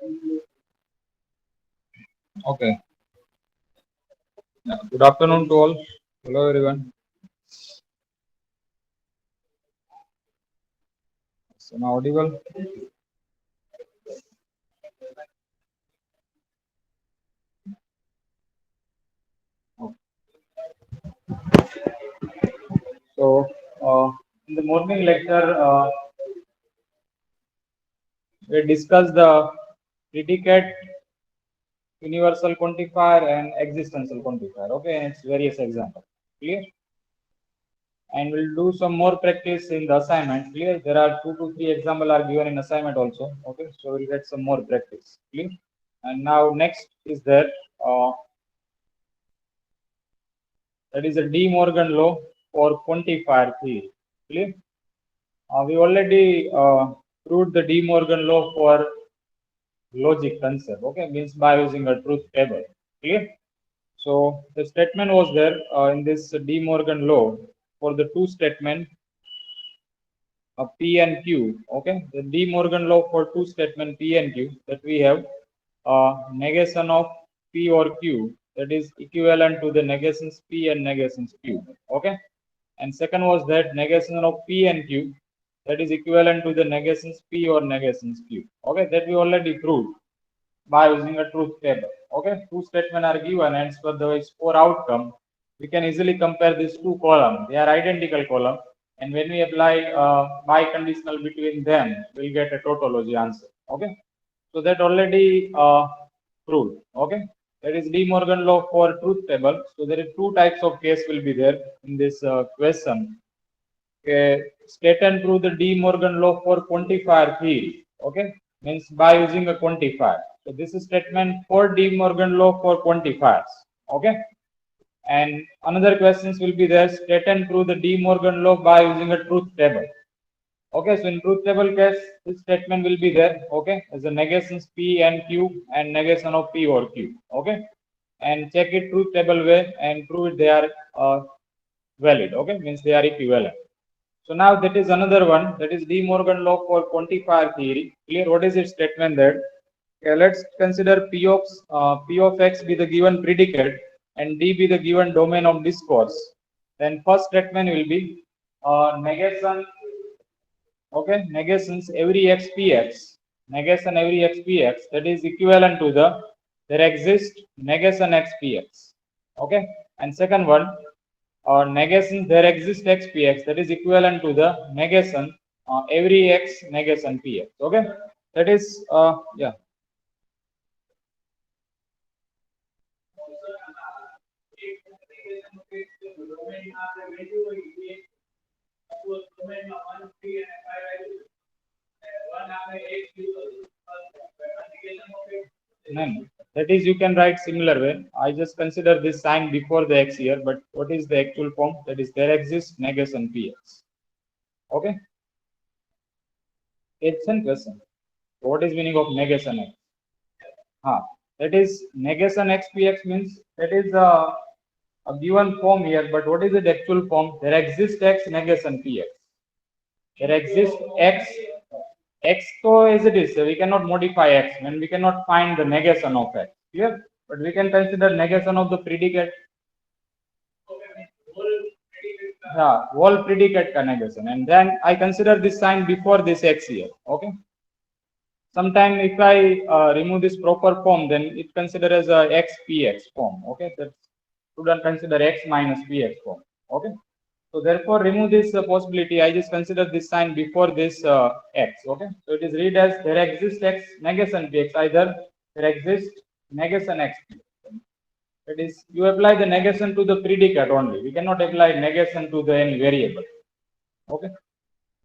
Okay. Yeah. Good afternoon to all. Hello, everyone. So, am I audible? Okay. So, in the morning lecture, we discussed the predicate, universal quantifier, and existential quantifier. Okay, and its various examples. Clear? And we'll do some more practice in the assignment. Clear? There are 2 to 3 examples are given in assignment also. Okay, so we'll get some more practice. Clear? And now next is uh, that is a De Morgan law for quantifier theory. Clear? We already proved the De Morgan law for logic concept. Okay, means by using a truth table. Clear? So the statement was there in this De Morgan law for the two statement P and Q. Okay, the De Morgan law for two statement P and Q, that we have negation of P or Q, that is equivalent to the negations P and negations Q. Okay, and second was that negation of P and Q, that is equivalent to the negations P or negations Q. Okay, that we already proved by using a truth table. Okay, two statements are given, and for the for outcome, we can easily compare these two columns. They are identical column, and when we apply biconditional between them, we'll get a tautology answer. Okay, so that already proved. Okay, that is De Morgan law for truth table. So there are two types of case will be there in this question. Okay, state and prove the De Morgan law for quantifier theory. Okay, means by using a quantifier. So this is statement for De Morgan law for quantifiers. Okay, and another questions will be there. State and prove the De Morgan law by using a truth table. Okay, so in truth table case, this statement will be there. Okay, as a negations P and Q and negation of P or Q. Okay, and check it truth table way and prove it they are valid. Okay, means they are equivalent. So now that is another one, that is De Morgan law for quantifier theory. Clear? What is its statement there? Okay, let's consider P of X be the given predicate and D be the given domain of discourse. Then first statement will be negation. Okay, negations every x px. Negation every x px, that is equivalent to the there exists negation x px. Okay, and second one, negation there exists x px, that is equivalent to the negation every x negation px. Okay, that is yeah. None. That is, you can write similar way. I just consider this sign before the x here, but what is the actual form? That is, there exists negation px. Okay, it's a question. What is meaning of negation x? That is negation x px means that is a given form here, but what is the actual form? There exists x negation px. There exists x so as it is. So we cannot modify x when we cannot find the negation of x. Clear? But we can consider negation of the predicate. Yeah, whole predicate ka negation, and then I consider this sign before this x here. Okay. Sometime if I remove this proper form, then it consider as a x px form. Okay, that student consider x minus px form. Okay, so therefore remove this possibility. I just consider this sign before this x. Okay, so it is read as there exists x negation px, either there exists negation x. That is, you apply the negation to the predicate only. We cannot apply negation to the any variable. Okay,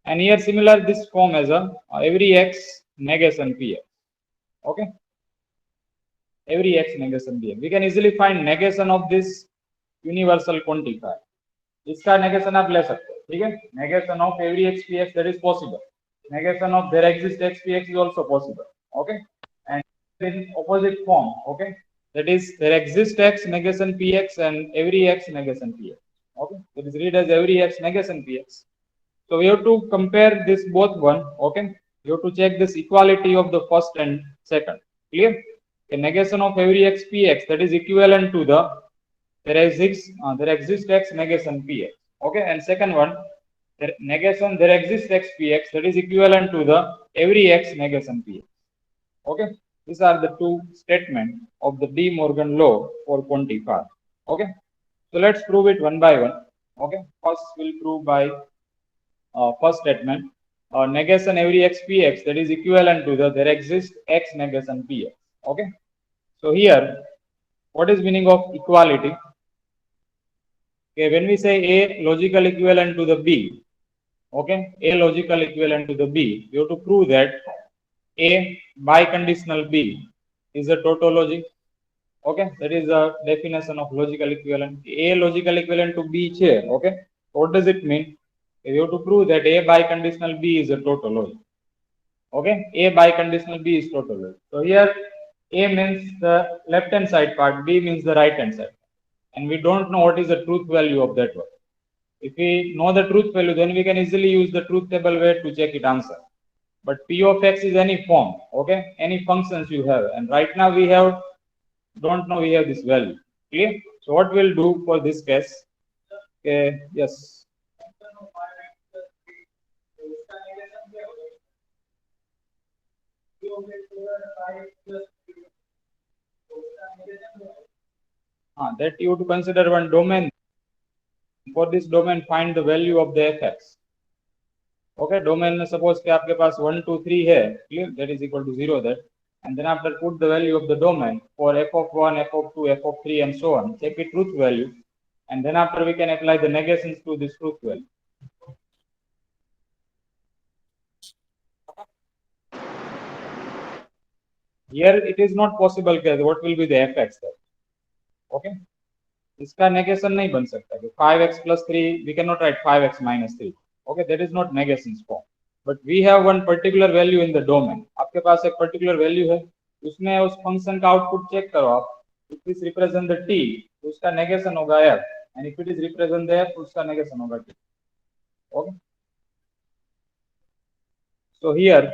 and here similar this form as a every x negation px. Okay, every x negation px. We can easily find negation of this universal quantifier. इसका negation आप ले सकते हो, ठीक है? Negation of every x px, that is possible. Negation of there exists x px is also possible. Okay, and in opposite form. Okay, that is there exists x negation px and every x negation px. Okay, that is read as every x negation px. So we have to compare this both one. Okay, you have to check this equality of the first and second. Clear? A negation of every x px, that is equivalent to the there exists x negation px. Okay, and second one, negation there exists x px, that is equivalent to the every x negation px. Okay, these are the two statements of the De Morgan law for quantifier. Okay, so let's prove it one by one. Okay, first we'll prove by first statement, negation every x px, that is equivalent to the there exists x negation px. Okay, so here what is meaning of equality? Okay, when we say a logical equivalent to the b, okay, a logical equivalent to the b, you have to prove that a biconditional b is a tautology. Okay, that is the definition of logical equivalent. A logical equivalent to b છે. Okay, what does it mean? You have to prove that a biconditional b is a tautology. Okay, a biconditional b is tautology. So here a means the left hand side part, b means the right hand side, and we don't know what is the truth value of that one. If we know the truth value, then we can easily use the truth table way to check it answer. But p of x is any form, okay, any functions you have, and right now we have don't know we have this value. Clear? So what we'll do for this case? Okay, yes. That you have to consider one domain. For this domain, find the value of the fx. Okay, domain में suppose कि आपके पास 1, 2, 3 है, clear? That is equal to 0 there. And then after put the value of the domain for f of 1, f of 2, f of 3 and so on. Check the truth value. And then after we can apply the negations to this truth value. Here it is not possible कि what will be the fx there. Okay. इसका negation नहीं बन सकता कि 5x plus 3, we cannot write 5x minus 3. Okay, that is not negations form. But we have one particular value in the domain. आपके पास एक particular value है, उसमें उस function का output check करो आप. If this represent the t, तो उसका negation होगा f, and if it is represent the f, तो उसका negation होगा t. Okay. So here,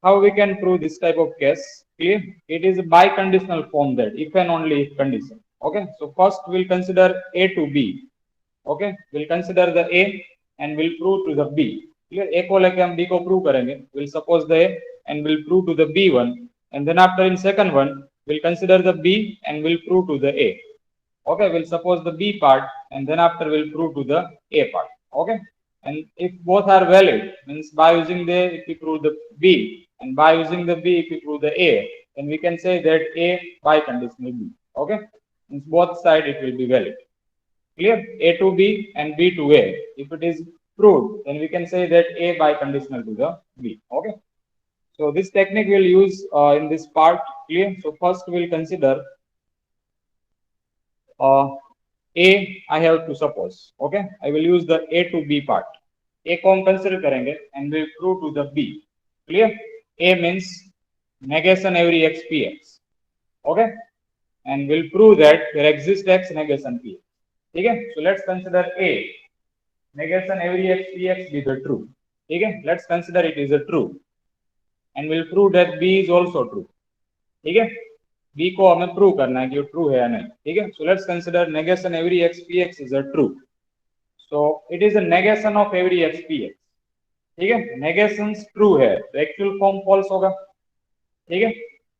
how we can prove this type of case? Clear? It is a biconditional form, that if and only if condition. Okay, so first we'll consider a to b. Okay, we'll consider the a and we'll prove to the b. Clear? A को लेके हम b को prove करेंगे. We'll suppose the a and we'll prove to the b one, and then after in second one we'll consider the b and we'll prove to the a. Okay, we'll suppose the b part and then after we'll prove to the a part. Okay, and if both are valid, means by using the if we prove the b and by using the b if we prove the a, then we can say that a biconditional b. Okay, means both side it will be valid. Clear? A to b and b to a. If it is proved, then we can say that a biconditional to the b. Okay, so this technique we'll use in this part. Clear? So first we'll consider a I have to suppose. Okay, I will use the a to b part. A को हम consider करेंगे and we'll prove to the b. Clear? A means negation every x px. Okay, and we'll prove that there exists x negation px. Okay, so let's consider a negation every x px be the true. Okay, let's consider it is a true, and we'll prove that b is also true. Okay, b को हमें prove करना है कि true है या नहीं. ठीक है, so let's consider negation every x px is a true. So it is a negation of every x px. ठीक है, negations true है तो actual form false होगा. ठीक है,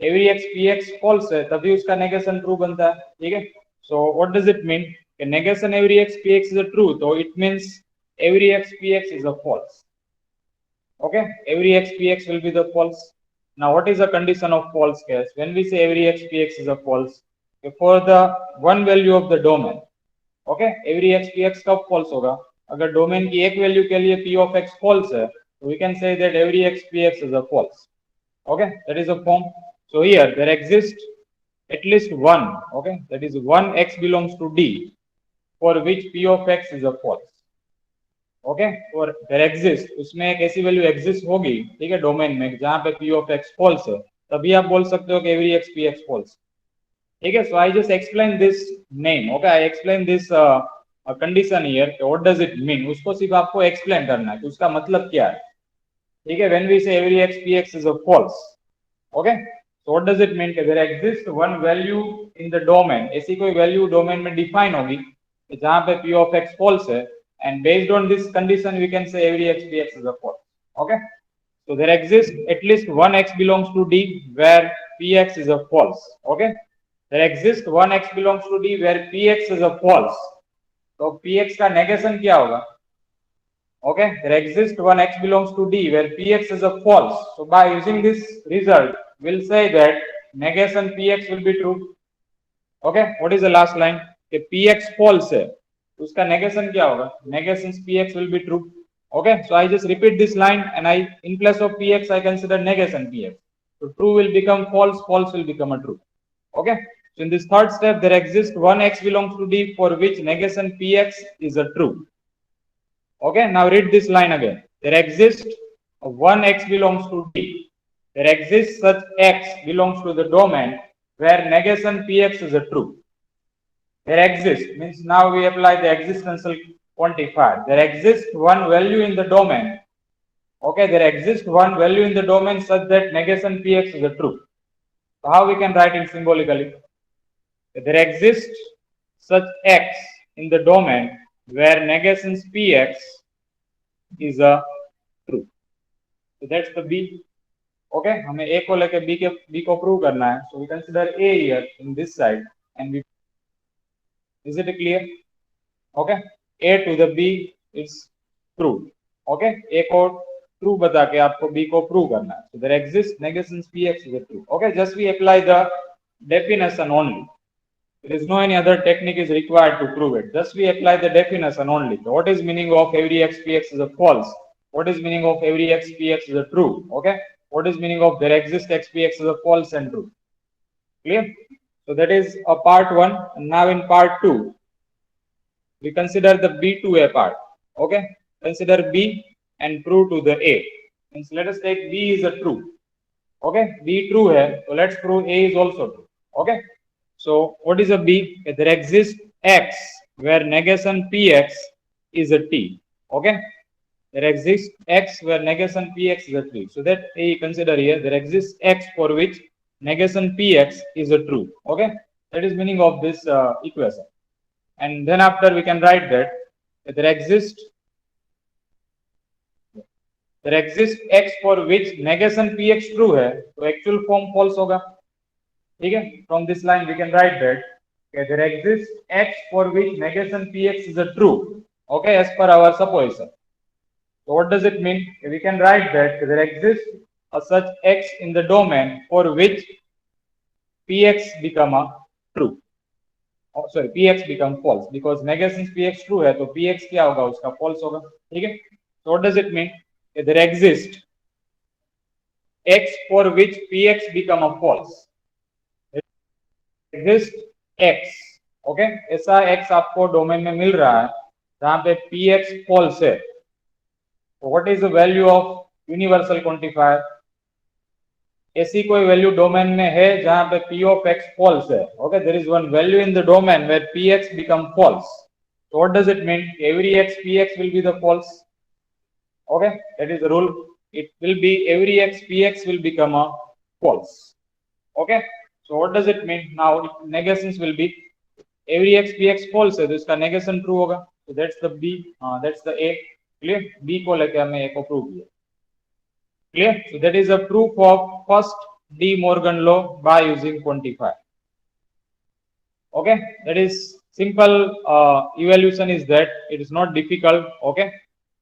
every x px false है तभी उसका negation true बनता है. ठीक है, so what does it mean? Negation every x px is a true, so it means every x px is a false. Okay, every x px will be the false. Now what is the condition of false case? When we say every x px is a false, for the one value of the domain, okay, every x px कब false होगा? अगर domain की एक value के लिए p of x false है, so we can say that every x px is a false. Okay, that is a form. So here there exists at least one, okay, that is one x belongs to D for which p of x is a false. Okay, और there exist, उसमें एक ऐसी value exist होगी, ठीक है, domain में जहां पे p ऑफ x फॉल्स है, तभी आप बोल सकते हो कि every x p x falls. ठीक है, so I just explain this name. Okay, I explain this condition here, what does it mean, उसको सिर्फ आपको एक्सप्लेन करना है कि उसका मतलब क्या है. ठीक है, when we say every x p x is a false. Okay, So what does it mean? There exists one value in the domain. ऐसी कोई value domain में define होगी जहाँ पे p of x false है, and based on this condition we can say every x px is a false. Okay. So there exists at least one x belongs to D where px is a false. Okay. There exists one x belongs to D where px is a false. तो px का negation क्या होगा? Okay, there exists one x belongs to D where px is a false. So by using this result, we'll say that negation px will be true. Okay, what is the last line? कि px false है, उसका negation क्या होगा? Negation px will be true. Okay, so I just repeat this line and I, in place of px, I consider negation px. So true will become false, false will become a true. Okay, so in this third step, there exists one x belongs to D for which negation px is a true. Okay, now read this line again. There exists one x belongs to D. There exists such x belongs to the domain where negation px is a true. There exists means now we apply the existential quantifier. There exists one value in the domain. Okay, there exists one value in the domain such that negation px is a true. So how we can write it symbolically? There exists such x in the domain where negation px is a true. So that's the B. Okay, हमें A को लेके B को prove करना है. So we consider A here in this side and we. Is it clear? Okay, A to the B is true. Okay, A को true बता के आपको B को prove करना है. So there exists negation px is a true. Okay, just we apply the definition only. There is no any other technique is required to prove it. Just we apply the definition only. So what is meaning of every x px is a false? What is meaning of every x px is a true? Okay. What is meaning of there exists x px is a false and true? Clear? So that is a part 1. And now in part 2, we consider the B2A part. Okay. Consider B and prove to the A. Means let us take B is a true. Okay. B true hai. So let's prove A is also true. Okay. So what is a B? There exists x where negation px is a t. Okay. There exists x where negation px is a true. So that A consider here. There exists x for which negation px is a true. Okay. That is meaning of this equation. And then after we can write that there exists x for which negation px true है, तो actual form false होगा. ठीक है? From this line we can write that there exists x for which negation px is a true. Okay, as per our supposition. So what does it mean? We can write that there exists a such x in the domain for which px become a true. Oh, sorry, px become false because negation px true है, तो px क्या होगा? उसका false होगा. ठीक है? So what does it mean? There exists x for which px become a false. Exist x. Okay, ऐसा x आपको डोमेन में मिल रहा है जहां पे px false है. तो what is the value of universal quantifier? ऐसी कोई वैल्यू डोमेन में है जहां पे p of x false है. Okay, there is one value in the domain where px become false. So what does it mean? Every x px will be the false. Okay, that is the rule. It will be every x px will become a false. Okay. So what does it mean? Now negations will be every x px false है तो इसका negation true होगा. So that's the B. That's the A. Clear? B को लेके हमने A को prove किया. Clear? So that is a proof of first De Morgan law by using quantifier. Okay, that is simple. Evaluation is that it is not difficult. Okay,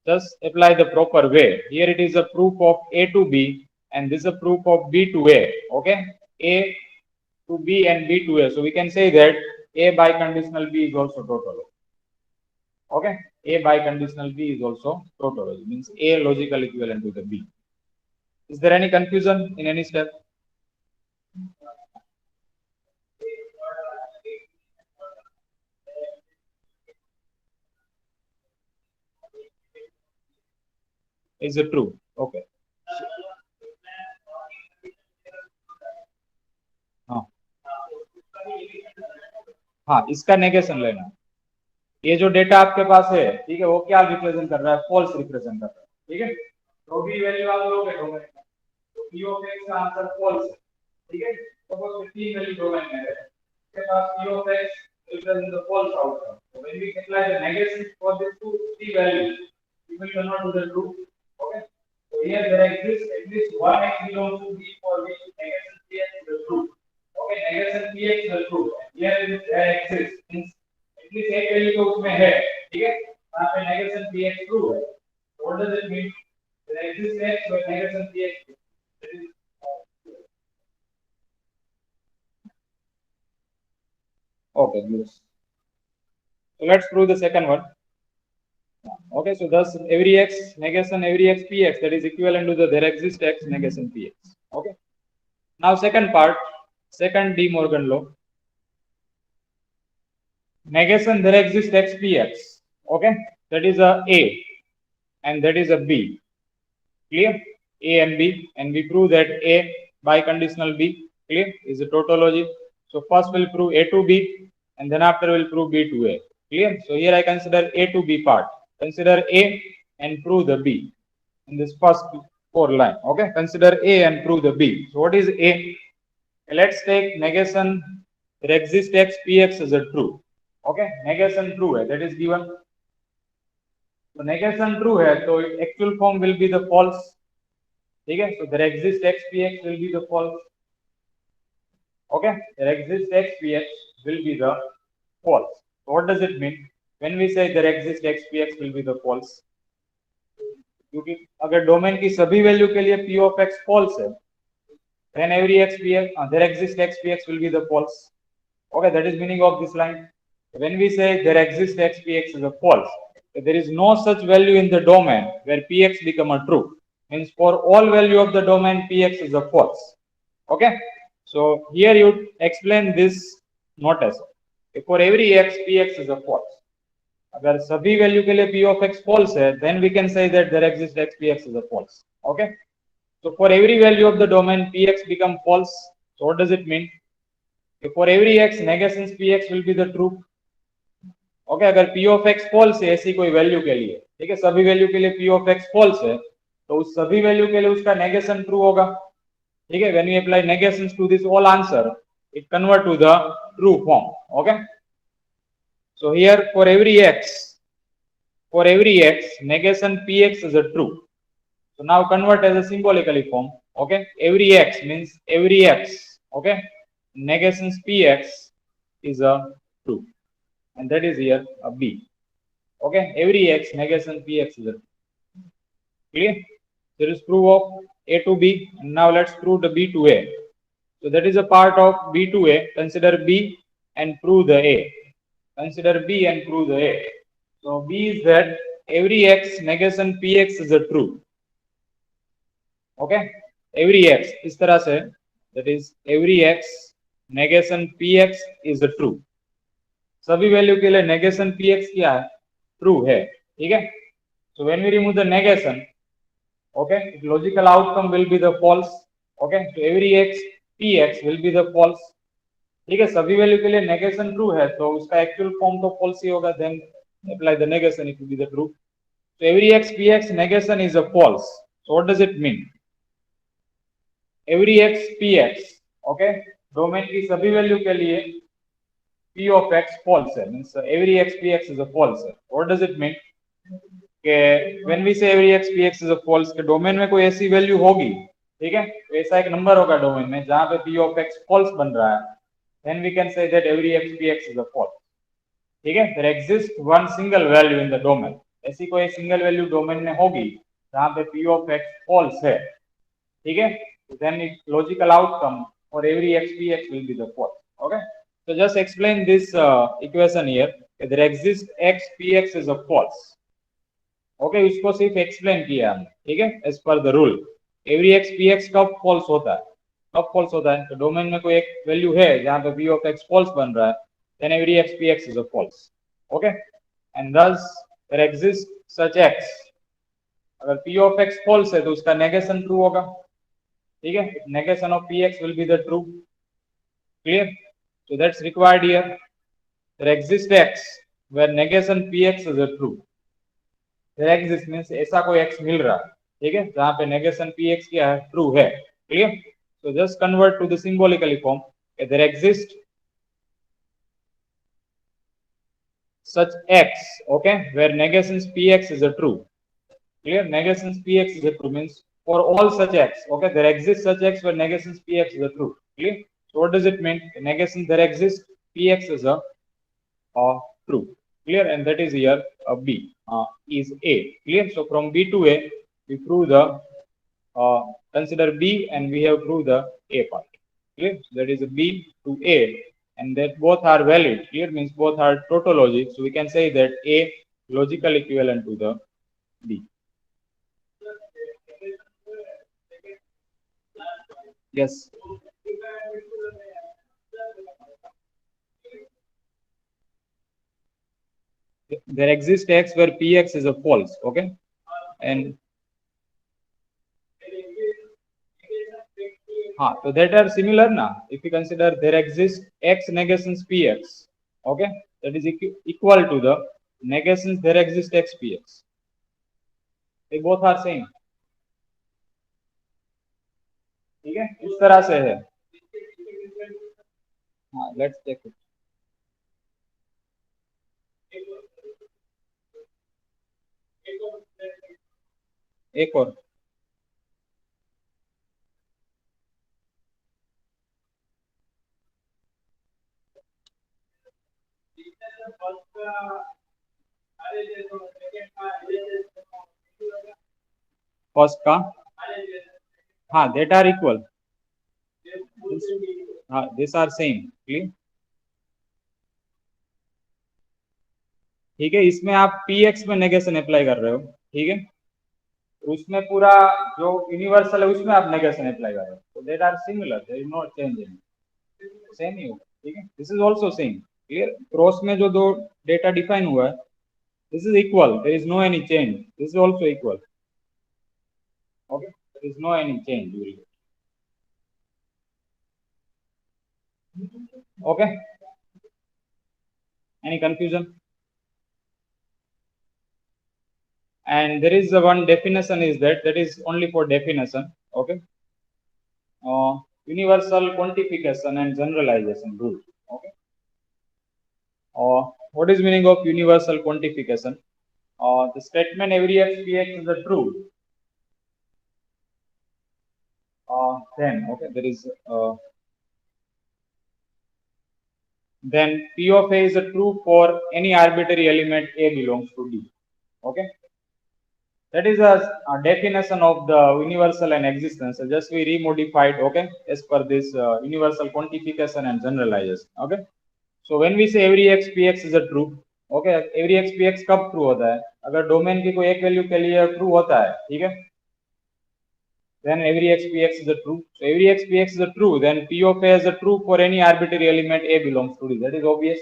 just apply the proper way. Here it is a proof of A to B and this is a proof of B to A. Okay, A to B and B to A. So we can say that A biconditional B is also tautology. Okay, A biconditional B is also tautology. Means A logical equivalent to the B. Is there any confusion in any step? Is it true? Okay. हाँ, इसका negation लेना. ये जो data आपके पास है, ठीक है, वो क्या रिप्रेजेंट कर रहा है? फॉल्स रिप्रेजेंट कर रहा है. ठीक है, तो भी वैल्यू आप लोगे डोमेन में, तो p of x का आंसर फॉल्स है. ठीक है, सपोज 3 वैल्यू डोमेन में है, इसके पास p of x represents the false outcome. So when we apply the negation for these two three values, we will convert to the true. Okay, so here there exists at least one x belongs to b for which negation px is the true. Okay, negation px is the true. Here there exists means at least एक value तो उसमें है, ठीक है, यहाँ पे negation px true है. What does it mean? There exists x where negation px is. Okay, good. So let's prove the second one. Okay, so thus every x negation every x px, that is equivalent to the there exists x negation px. Okay. Now second part, second De Morgan law. Negation there exists x px. Okay, that is a and that is a b. Clear? A and b, and we prove that a by conditional b. Clear? Is a tautology. So first we'll prove a to b, and then after we'll prove b to a. Clear? So here I consider a to b part. Consider a and prove the b in this first four line. Okay, consider a and prove the b. So what is a? Let's take negation there exists x px as a true. Okay, negation true है, that is given. So negation true है, तो actual form will be the false. ठीक है, so there exists x px will be the false. Okay, there exists x px will be the false. So what does it mean when we say there exists x px will be the false? क्योंकि अगर domain की सभी value के लिए p of x false है, then every x px there exists x px will be the false. Okay, that is meaning of this line. When we say there exists x px is a false, there is no such value in the domain where px become a true. Means for all value of the domain px is a false. Okay, so here you explain this notice. For every x px is a false. अगर सभी value के लिए p of x false है, then we can say that there exists x px is a false. Okay, so for every value of the domain px become false. So what does it mean? For every x negations px will be the true. Okay, अगर p of x false है ऐसी कोई value के लिए, ठीक है, सभी value के लिए p of x false है, तो उस सभी वैल्यू के लिए उसका नेगेशन ट्रू होगा. ठीक है, when we apply negations to this all answer, it convert to the true form. Okay, so here for every x negation px is a true. So now convert as a symbolically form. Okay, every x means every x. Okay, negations px is a true, and that is here a b. Okay, every x negation px is a clear. There is proof of a to b, and now let's prove the b to a. So that is a part of b to a. Consider b and prove the a. Consider b and prove the a. So b is that every x negation px is a true. Okay, every x इस तरह से, that is every x negation px is a true. सभी value के लिए negation px क्या है? True है. ठीक है, so when we remove the negation, okay, logical outcome will be the false. Okay, so every x px will be the false. ठीक है, सभी वैल्यू के लिए नेगेशन ट्रू है, तो उसका एक्चुअल फॉर्म तो फॉल्स ही होगा. Then apply the negation, it will be the true. So every x px negation is a false. So what does it mean? Every x px, okay, domain की सभी value के लिए p of x false है, means every x px is a false है. What does it mean? कि when we say every x px is a false, के domain में कोई ऐसी वैल्यू होगी, ठीक है, तो ऐसा एक नंबर होगा डोमेन में जहां पे p of x false बन रहा है, then we can say that every x px is a false. ठीक है, there exists one single value in the domain. ऐसी कोई सिंगल वैल्यू डोमेन में होगी जहां पे p of x false है, ठीक है, then its logical outcome for every x px will be the false. Okay, so just explain this equation here. There exists x px is a false. Okay, इसको सिर्फ explain किया हमने, ठीक है, as per the rule. Every x p x कब false होता है? कब फॉल्स होता है? तो डोमेन में कोई एक वैल्यू है जहां पे p of x फॉल्स बन रहा है, then every x p x is a false. Okay, and thus there exists such x. अगर p of x फॉल्स है तो उसका नेगेशन ट्रू होगा. ठीक है, negation of px will be the true. Clear? So that's required here. There exists x where negation px is a true. There exists means ऐसा कोई x मिल रहा है, ठीक है, जहां पे negation px क्या है? ट्रू है. Clear? So just convert to the symbolically form. There exists such x, okay, where negations px is a true. Clear? Negations px is a true means for all such x, okay, there exists such x where negations px is a true. Clear? So what does it mean? Negation there exists px is a true. Clear? And that is here b is a. Clear? So from b to a we prove the consider b and we have proved the a part. Clear? That is b to a and that both are valid. Clear? Means both are tautologic. So we can say that a logical equivalent to the b. Yes. There exists x where px is a false, okay, and so that are similar now. If you consider there exists x negations px, okay, that is equal to the negations there exists x px. They both are same. ठीक है, इस तरह से है. हाँ, let's take it. एक और first का हाँ that are equal. हाँ, these are same. Clear? ठीक है, इसमें आप px में नेगेशन अप्लाई कर रहे हो. ठीक है, उसमें पूरा जो यूनिवर्सल है उसमें आप नेगेशन अप्लाई कर रहे हो. तो that are similar, there is no change in same ही होगा. ठीक है, this is also same. Clear? Cross में जो दो डेटा डिफाइन हुआ है this is equal, there is no any change. This is also equal. Okay, there is no any change. Okay, any confusion? And there is one definition is that is only for definition. Okay, universal quantification and generalization rule. Okay, what is meaning of universal quantification? The statement every x px is a true. Then okay, there is then p of a is a true for any arbitrary element a belongs to D. Okay, that is a definition of the universal and existence. So just we remodified, okay, as per this universal quantification and generalization. Okay, so when we say every x px is a true, okay, every x px कब true होता है? अगर domain की कोई एक value के लिए true होता है, ठीक है, then every x px is a true. So every x px is a true, then p of a is a true for any arbitrary element a belongs to D. That is obvious.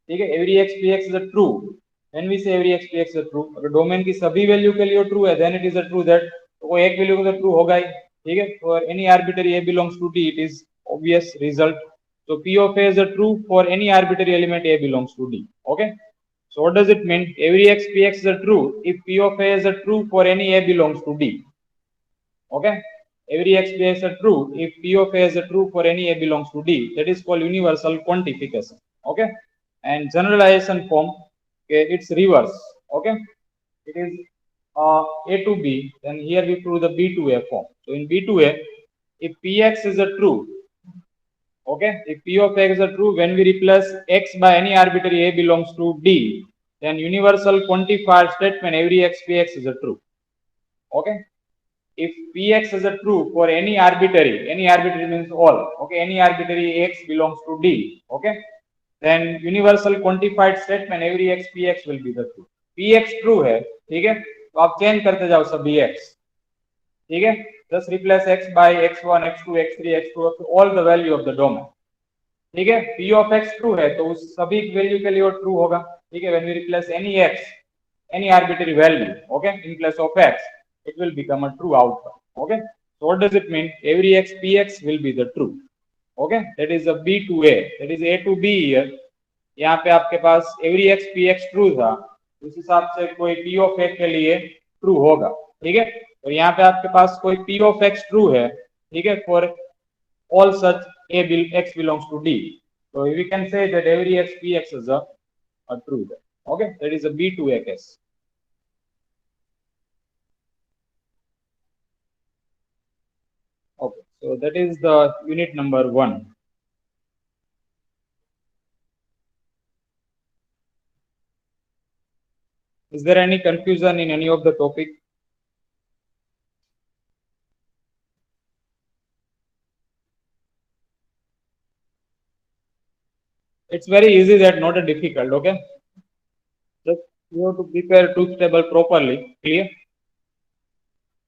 ठीक है, every x px is a true. When we say every x px is a true, अगर domain की सभी value के लिए true है, then it is a true that तो कोई एक वैल्यू को तो ट्रू होगा ही. ठीक है, for any arbitrary a belongs to D, it is obvious result. So p of a is a true for any arbitrary element a belongs to D. Okay, so what does it mean? Every x px is a true if p of a is a true for any a belongs to D. Okay, every x px is a true if p of a is a true for any a belongs to D. That is called universal quantification. Okay, and generalization form, okay, it's reverse. Okay, it is a to b, then here we prove the b to a form. So in b to a, if px is a true, okay, if p of x is a true, when we replace x by any arbitrary a belongs to D, then universal quantifier statement every x px is a true. Okay, if px is a true for any arbitrary means all, okay, any arbitrary x belongs to D, okay, then universal quantified statement every x px will be the true. px true है, ठीक है, तो आप change करते जाओ सभी x. ठीक है, just replace x by x1 x2 x3 x2 all the value of the domain. ठीक है, p of x true है तो उस सभी वैल्यू के लिए ट्रू होगा. ठीक है, when we replace any x, any arbitrary value, okay, in place of x, it will become a true outcome. Okay, so what does it mean? Every x px will be the true. Okay, that is a b to a, that is a to b here. यहाँ पे आपके पास every x px true था, उस हिसाब से कोई p of x के लिए ट्रू होगा. ठीक है, और यहाँ पे आपके पास कोई p of x ट्रू है, ठीक है, for all such x belongs to D. So we can say that every x Px is a true. Okay, that is a B2A case. Okay, so that is the unit number 1. Is there any confusion in any of the topic? It's very easy, that not a difficult. Okay, just you have to prepare truth table properly. Clear?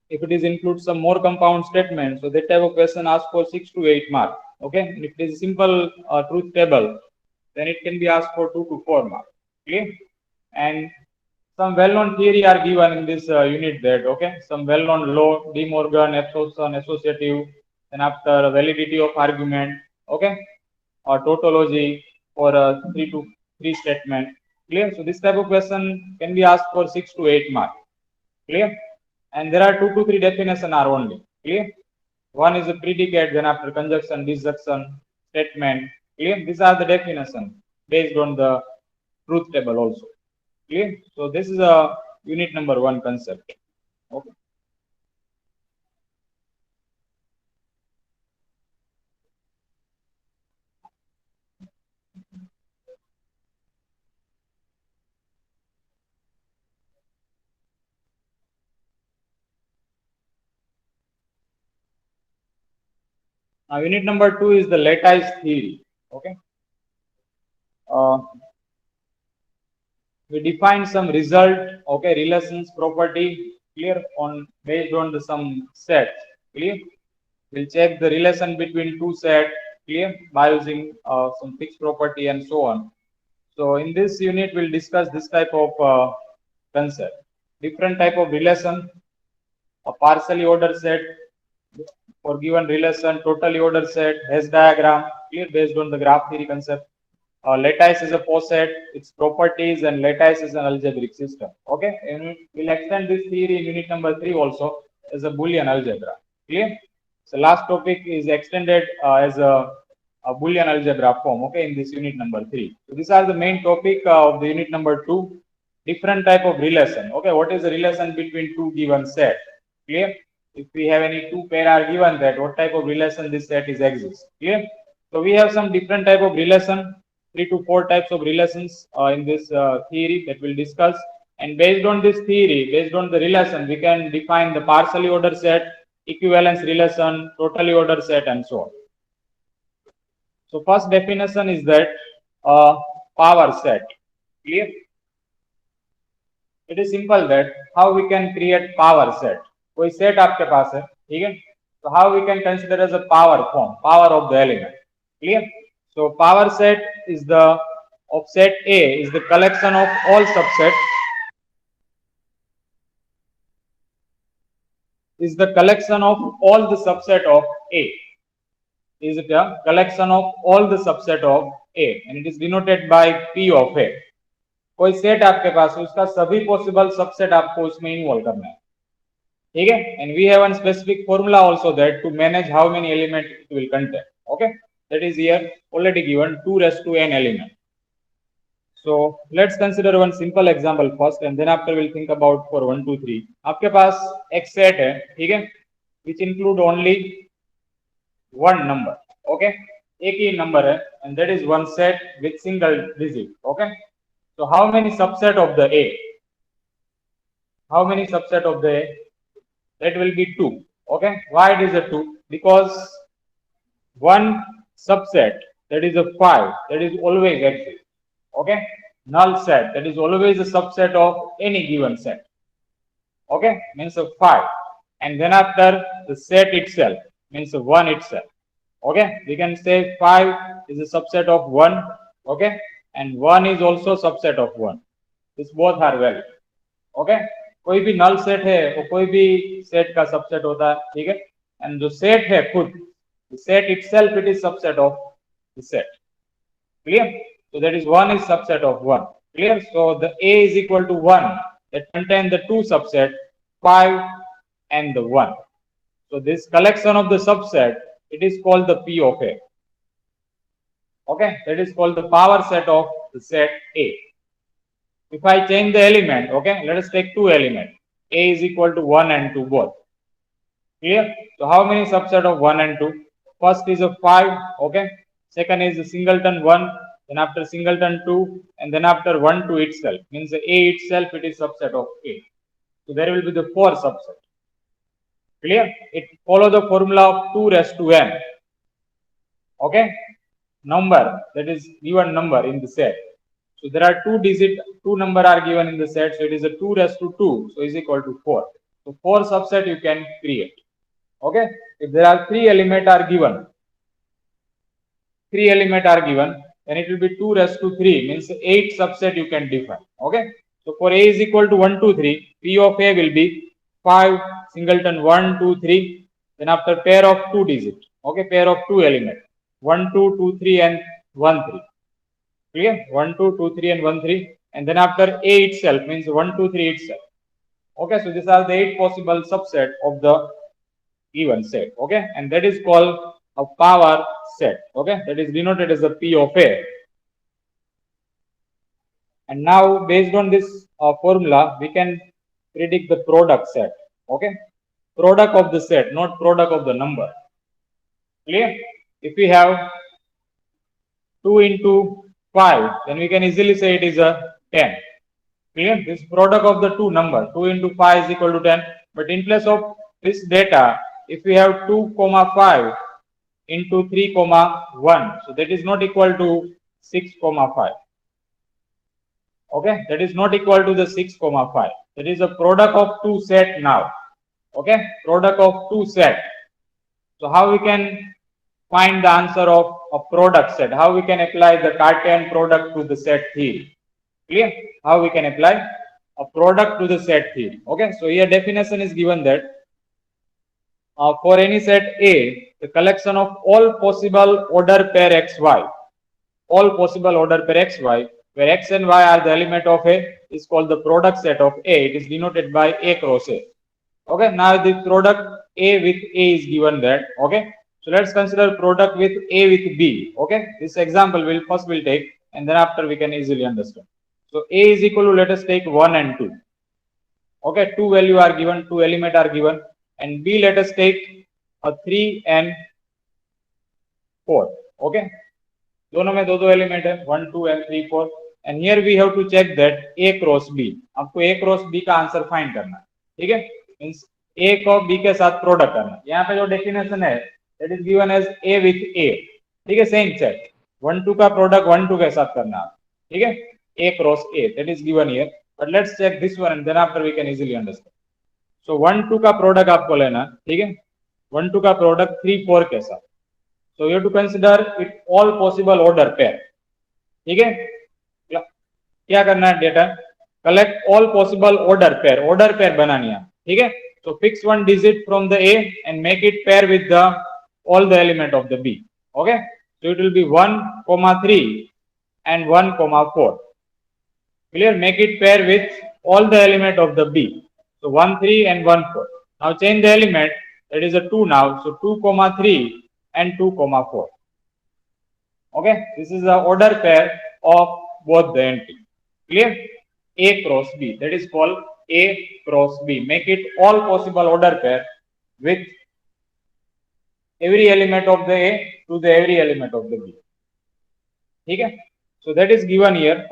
If it is includes some more compound statements, so that type of question asks for 6 to 8 marks. Okay, and if it is a simple truth table, then it can be asked for 2 to 4 marks. Clear? And some well-known theory are given in this unit, that okay, some well-known law, De Morgan, absorption, associative, and after validity of argument, okay, or tautology, or 3 to 3 statement. Clear? So this type of question can be asked for 6 to 8 marks. Clear? And there are 2 to 3 definition are only. Clear? One is a predicate, then after conjunction, disjunction, statement. Clear? These are the definition based on the truth table also. Clear? So this is a unit number 1 concept. Okay. Now unit number 2 is the lattice theory. Okay. We define some result, okay, relations property, clear, on based on the some set. Clear? We'll check the relation between two set, clear, by using some fixed property and so on. So in this unit, we'll discuss this type of concept. Different type of relation, a partially ordered set for given relation, totally ordered set, Hess diagram, clear, based on the graph theory concept. Lattice is a poset, its properties, and lattice is an algebraic system. Okay, and we'll extend this theory in unit number 3 also as a Boolean algebra. Clear? So last topic is extended as a Boolean algebra form. Okay, in this unit number 3. So these are the main topic of the unit number 2. Different type of relation. Okay, what is the relation between two given set? Clear? If we have any two pair are given, that what type of relation this set is exists. Clear? So we have some different type of relation, 3 to 4 types of relations in this theory that we'll discuss. And based on this theory, based on the relation, we can define the partially ordered set, equivalence relation, totally ordered set, and so on. So first definition is that power set. Clear? It is simple that how we can create power set. कोई set आपके पास है, ठीक है? So how we can consider as a power form, power of the element. Clear? So power set is the of set A is the collection of all subsets. Is the collection of all the subset of A. Is it a collection of all the subset of A, and it is denoted by P of A. कोई set आपके पास है, उसका सभी possible subset आपको उसमें involve करना है, ठीक है? And we have one specific formula also that to manage how many element it will contain. Okay, that is here already given 2 raised to n element. So let's consider one simple example first, and then after we'll think about for 1 2 3. आपके पास एक set है, ठीक है, which include only one number. Okay, एक ही number है, and that is one set with single digit. Okay, so how many subset of the A? How many subset of the A? That will be 2. Okay, why it is a 2? Because one subset, that is a 5, that is always exists. Okay, null set, that is always a subset of any given set. Okay, means a 5, and then after the set itself means a 1 itself. Okay, we can say 5 is a subset of 1. Okay, and 1 is also subset of 1. This both are valid. Okay, कोई भी null set है वो कोई भी set का subset होता है, ठीक है? And जो set है खुद, the set itself, it is subset of the set. Clear? So that is 1 is subset of 1. Clear? So the A is equal to 1 that contain the two subset 5 and the 1. So this collection of the subset it is called the P of A. Okay, that is called the power set of the set A. If I change the element, okay, let us take two elements. A is equal to 1 and 2 both. Clear? So how many subset of 1 and 2? First is a 5, okay. Second is a singleton 1, then after singleton 2, and then after 1, 2 itself. Means the A itself, it is subset of A. So there will be the 4 subset. Clear? It follow the formula of 2 raised to n. Okay. Number, that is given number in the set. So there are two number are given in the set. So it is a 2 raised to 2. So is equal to 4. So 4 subset you can create. Okay. If there are 3 element are given, then it will be 2 raised to 3, means 8 subset you can define. Okay. So for A is equal to 1, 2, 3, P of A will be 5 singleton 1, 2, 3. Then after pair of 2 digit. Okay. Pair of 2 element. 1, 2, 2, 3 and 1, 3. Clear? 1, 2, 2, 3 and 1, 3. And then after A itself means 1, 2, 3 itself. Okay. So these are the 8 possible subset of the given set. Okay. And that is called a power set. Okay. That is denoted as the P of A. And now based on this formula, we can predict the product set. Okay. Product of the set, not product of the number. Clear? If we have 2 into 5, then we can easily say it is a 10. Clear? This product of the two number, 2 into 5 is equal to 10. But in place of this data, if we have 2, 5 into 3, 1, so that is not equal to 6, 5. Okay, that is not equal to the 6, 5. That is a product of two set now. Okay, product of two set. So how we can find the answer of a product set? How we can apply the Cartesian product to the set theory? Clear? How we can apply a product to the set theory? Okay, so here definition is given that for any set A, the collection of all possible order pair xy, where x and y are the element of A, is called the product set of A. It is denoted by A cross A. Okay, now the product A with A is given that. Okay, so let's consider product with A with B. Okay, this example will take, and then after we can easily understand. So A is equal to, let us take 1 and 2. Okay, two value are given, two element are given, and B let us take a 3 and 4. Okay, दोनों में दो element है 1, 2 and 3, 4. And here we have to check that A cross B. आपको A cross B का answer find करना है. ठीक है, मींस A को B के साथ प्रोडक्ट करना है. यहाँ पे जो डेफिनेशन है that is given as A with A. ठीक है, सेम चेक 1, 2 का प्रोडक्ट 1, 2 के साथ करना है. ठीक है, A cross A that is given here. But let's check this one and then after we can easily understand. So 1, 2 का प्रोडक्ट आपको लेना. ठीक है, 1, 2 का प्रोडक्ट 3, 4 के साथ. So you have to consider it all possible order pair. ठीक है, क्या करना है? Data collect all possible order pair बनानी है. ठीक है, so fix one digit from the A and make it pair with the all the element of the B. Okay, so it will be 1, 3 and 1, 4. Clear? Make it pair with all the element of the B. So 1, 3 and 1, 4. Now change the element, that is a 2 now. So 2, 3 and 2, 4. Okay, this is the order pair of both the entry. Clear? A cross B, that is called A cross B. Make it all possible order pair with every element of the A to the every element of the B. ठीक है, so that is given here.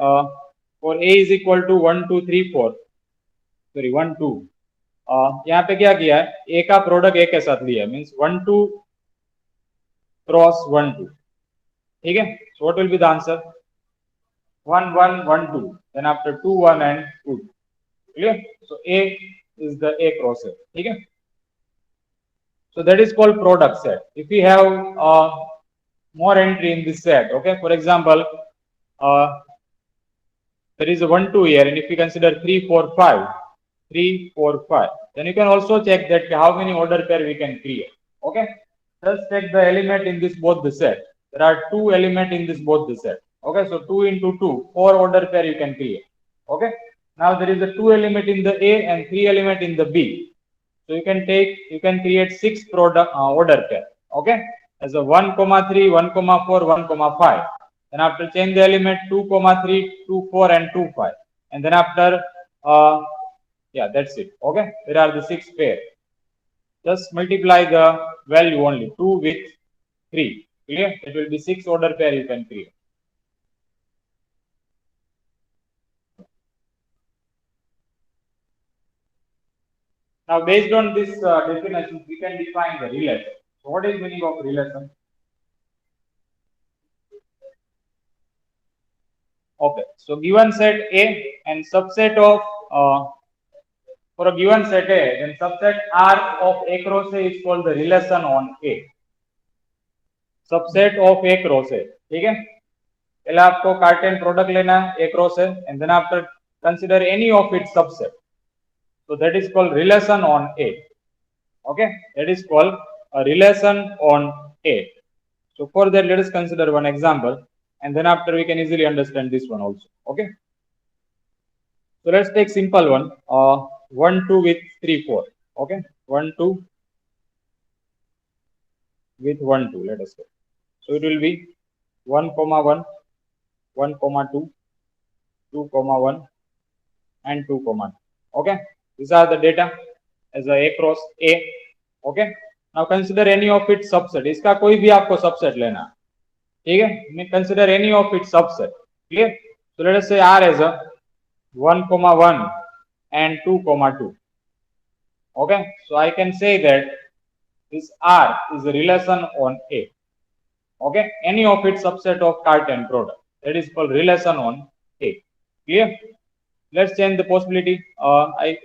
For A is equal to 1, 2, 3, 4. Sorry, 1, 2. यहाँ पे क्या किया है? A का product A के साथ लिया, मीन्स 1, 2 cross 1, 2. ठीक है, so what will be the answer? 1, 1, 1, 2. Then after 2, 1 and 2. Clear? So A is the A cross A. ठीक है, so that is called product set. If we have more entry in this set, okay, for example, there is a 1, 2 here, and if we consider 3, 4, 5, 3, 4, 5, then you can also check that how many order pair we can create. Okay, let's take the element in this both the set. There are two elements in this both the set. Okay, so 2 into 2, 4 order pair you can create. Okay, now there is a 2 element in the A and 3 element in the B. So you can create 6 product order pair. Okay, as a 1, 3, 1, 4, 1, 5. Then after change the element 2, 3, 2, 4 and 2, 5. And then after, yeah, that's it. Okay, there are the 6 pair. Just multiply the value only, 2 with 3. Clear? It will be 6 order pair you can create. Now, based on this definition, we can define the relation. So, what is meaning of relation? Okay, so given set A and subset of for a given set A, then subset R of A cross A is called the relation on A. Subset of A cross A. ठीक है? पहले आपको कार्टेन product लेना है A cross A, and then after consider any of its subset. So that is called relation on A. Okay, that is called a relation on A. So for that, let us consider one example, and then after we can easily understand this one also. Okay. So let's take simple one. 1, 2 with 3, 4. Okay, 1, 2 with 1, 2. Let us say. So it will be 1, 1, 1, 2, 2, 1, and 2, 2. Okay, these are the data as a cross A. Okay. Now consider any of its subset. इसका कोई भी आपको subset लेना है. ठीक है? Consider any of its subset. Clear? So let us say R as a 1, 1 and 2, 2. Okay, so I can say that this R is a relation on A. Okay, any of its subset of Cartan product, that is called relation on A. Clear? Let's change the possibility.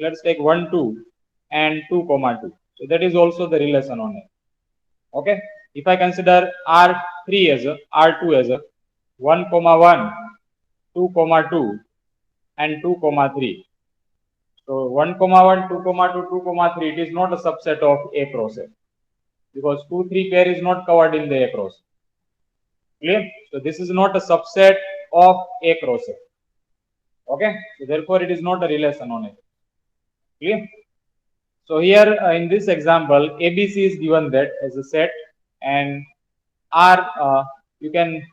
Let's take 1, 2 and 2, 2. So that is also the relation on A. Okay, if I consider R3 as a R2 as a 1, 1, 2, 2 and 2, 3. So 1, 1, 2, 2, 2, 3, it is not a subset of A cross A, because 2, 3 pair is not covered in the A cross. Clear? So this is not a subset of A cross A. Okay, so therefore it is not a relation on it. Clear? So here in this example, ABC is given that as a set, and R you can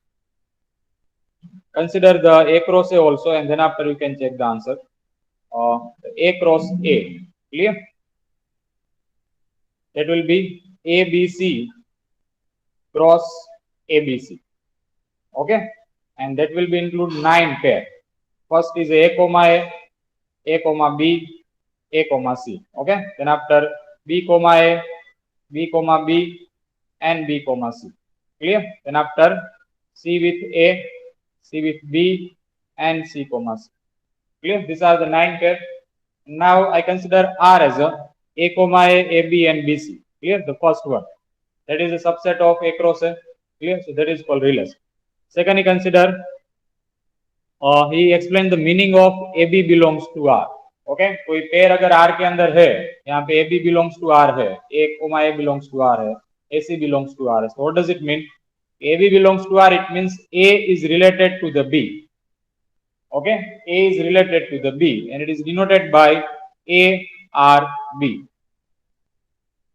consider the A cross A also, and then after you can check the answer. A cross A. Clear? That will be ABC cross ABC. Okay, and that will be include 9 pair. First is A comma B, A comma C. Okay, then after B comma A, B comma B, and B comma C. Clear? Then after C with A, C with B, and C comma C. Clear? These are the 9 pair. Now I consider R as A comma A, B, and BC. Clear? The first one. That is a subset of A cross A. Clear? So that is called relation. Second, consider he explained the meaning of AB belongs to R. Okay, कोई pair अगर R के अंदर है, यहाँ पे AB belongs to R है, A comma A belongs to R है, AC belongs to R. So what does it mean? AB belongs to R. It means A is related to the B. Okay, A is related to the B, and it is denoted by A R B.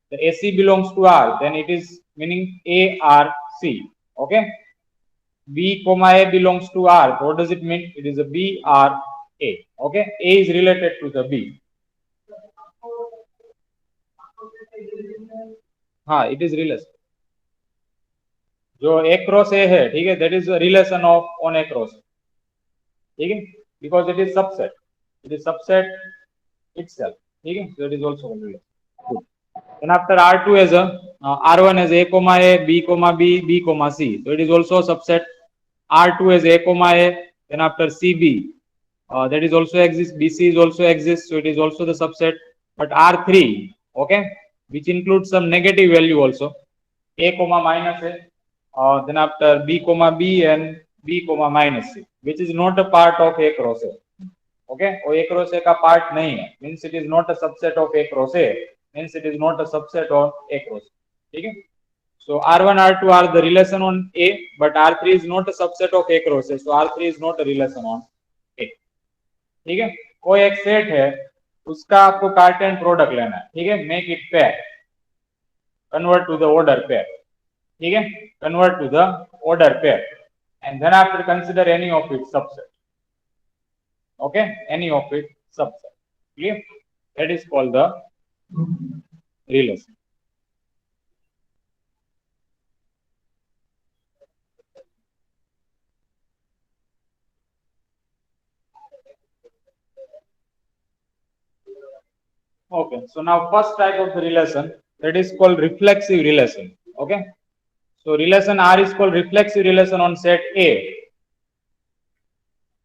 The AC belongs to R, then it is meaning A R C. Okay. B comma A belongs to R. What does it mean? It is a B R A. Okay, A is related to the B. हाँ, it is relation. जो A cross A है, ठीक है, that is a relation of on A cross. ठीक है, because it is subset. It is subset itself. ठीक है, so it is also a relation. Good. Then after R2 as a R1 as A comma A, B comma B, B comma C. So it is also a subset. R2 as A comma A, then after CB, that is also exists. BC is also exists, so it is also the subset. But R3, okay, which includes some negative value also, A comma minus A, then after B comma B and B comma minus C, which is not a part of A cross A. Okay, or A cross A का part नहीं है, means it is not a subset of A cross A, means it is not a subset of A cross A. ठीक है? So R1, R2 are the relation on A, but R3 is not a subset of A cross A, so R3 is not a relation on A. ठीक है? कोई एक set है, उसका आपको कार्टेन product लेना है, ठीक है? Make it pair, convert to the order pair. ठीक है, convert to the order pair and then after consider any of its subset. Okay, any of its subset. Clear? That is called the relation. Okay, so now first type of the relation, that is called reflexive relation. Okay, so relation R is called reflexive relation on set A.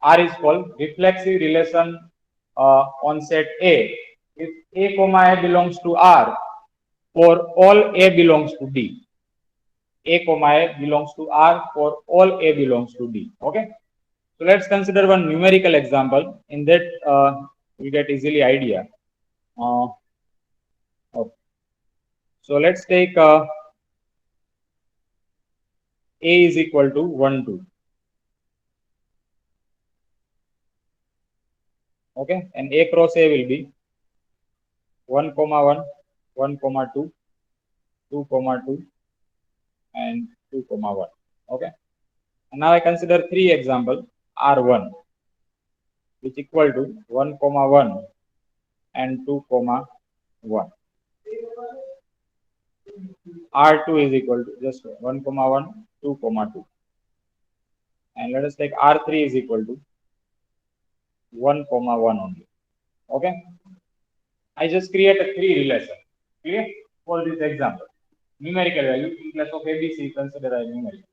R is called reflexive relation on set A. If A comma A belongs to R, for all A belongs to D. A comma A belongs to R for all A belongs to D. Okay. So let's consider one numerical example. In that, we get easily idea. Okay. So let's take A is equal to 1, 2. Okay. And A cross A will be 1, comma 1, 1, comma 2, 2, comma 2, and 2, comma 1. Okay. And now I consider three example R1, which equal to 1, comma 1 and 2, comma 1. R2 is equal to just 1, comma 1, 2, comma 2. And let us take R3 is equal to 1, comma 1 only. Okay. I just create a three relation. Clear? For this example. Numerical value in place of ABC consider as numerical.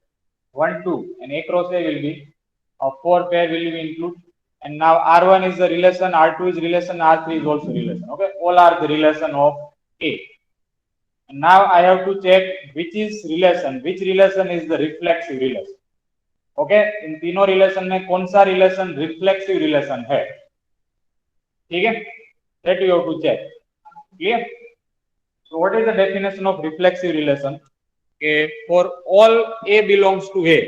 1, 2 and A cross A will be a 4 pair will be include. And now R1 is the relation, R2 is relation, R3 is also relation. Okay. All are the relation of A. And now I have to check which is relation, which relation is the reflexive relation. Okay in तीनों relation में कौन सा relation reflexive relation है, ठीक है, that you have to check. Clear? So what is the definition of reflexive relation? के for all a belongs to a,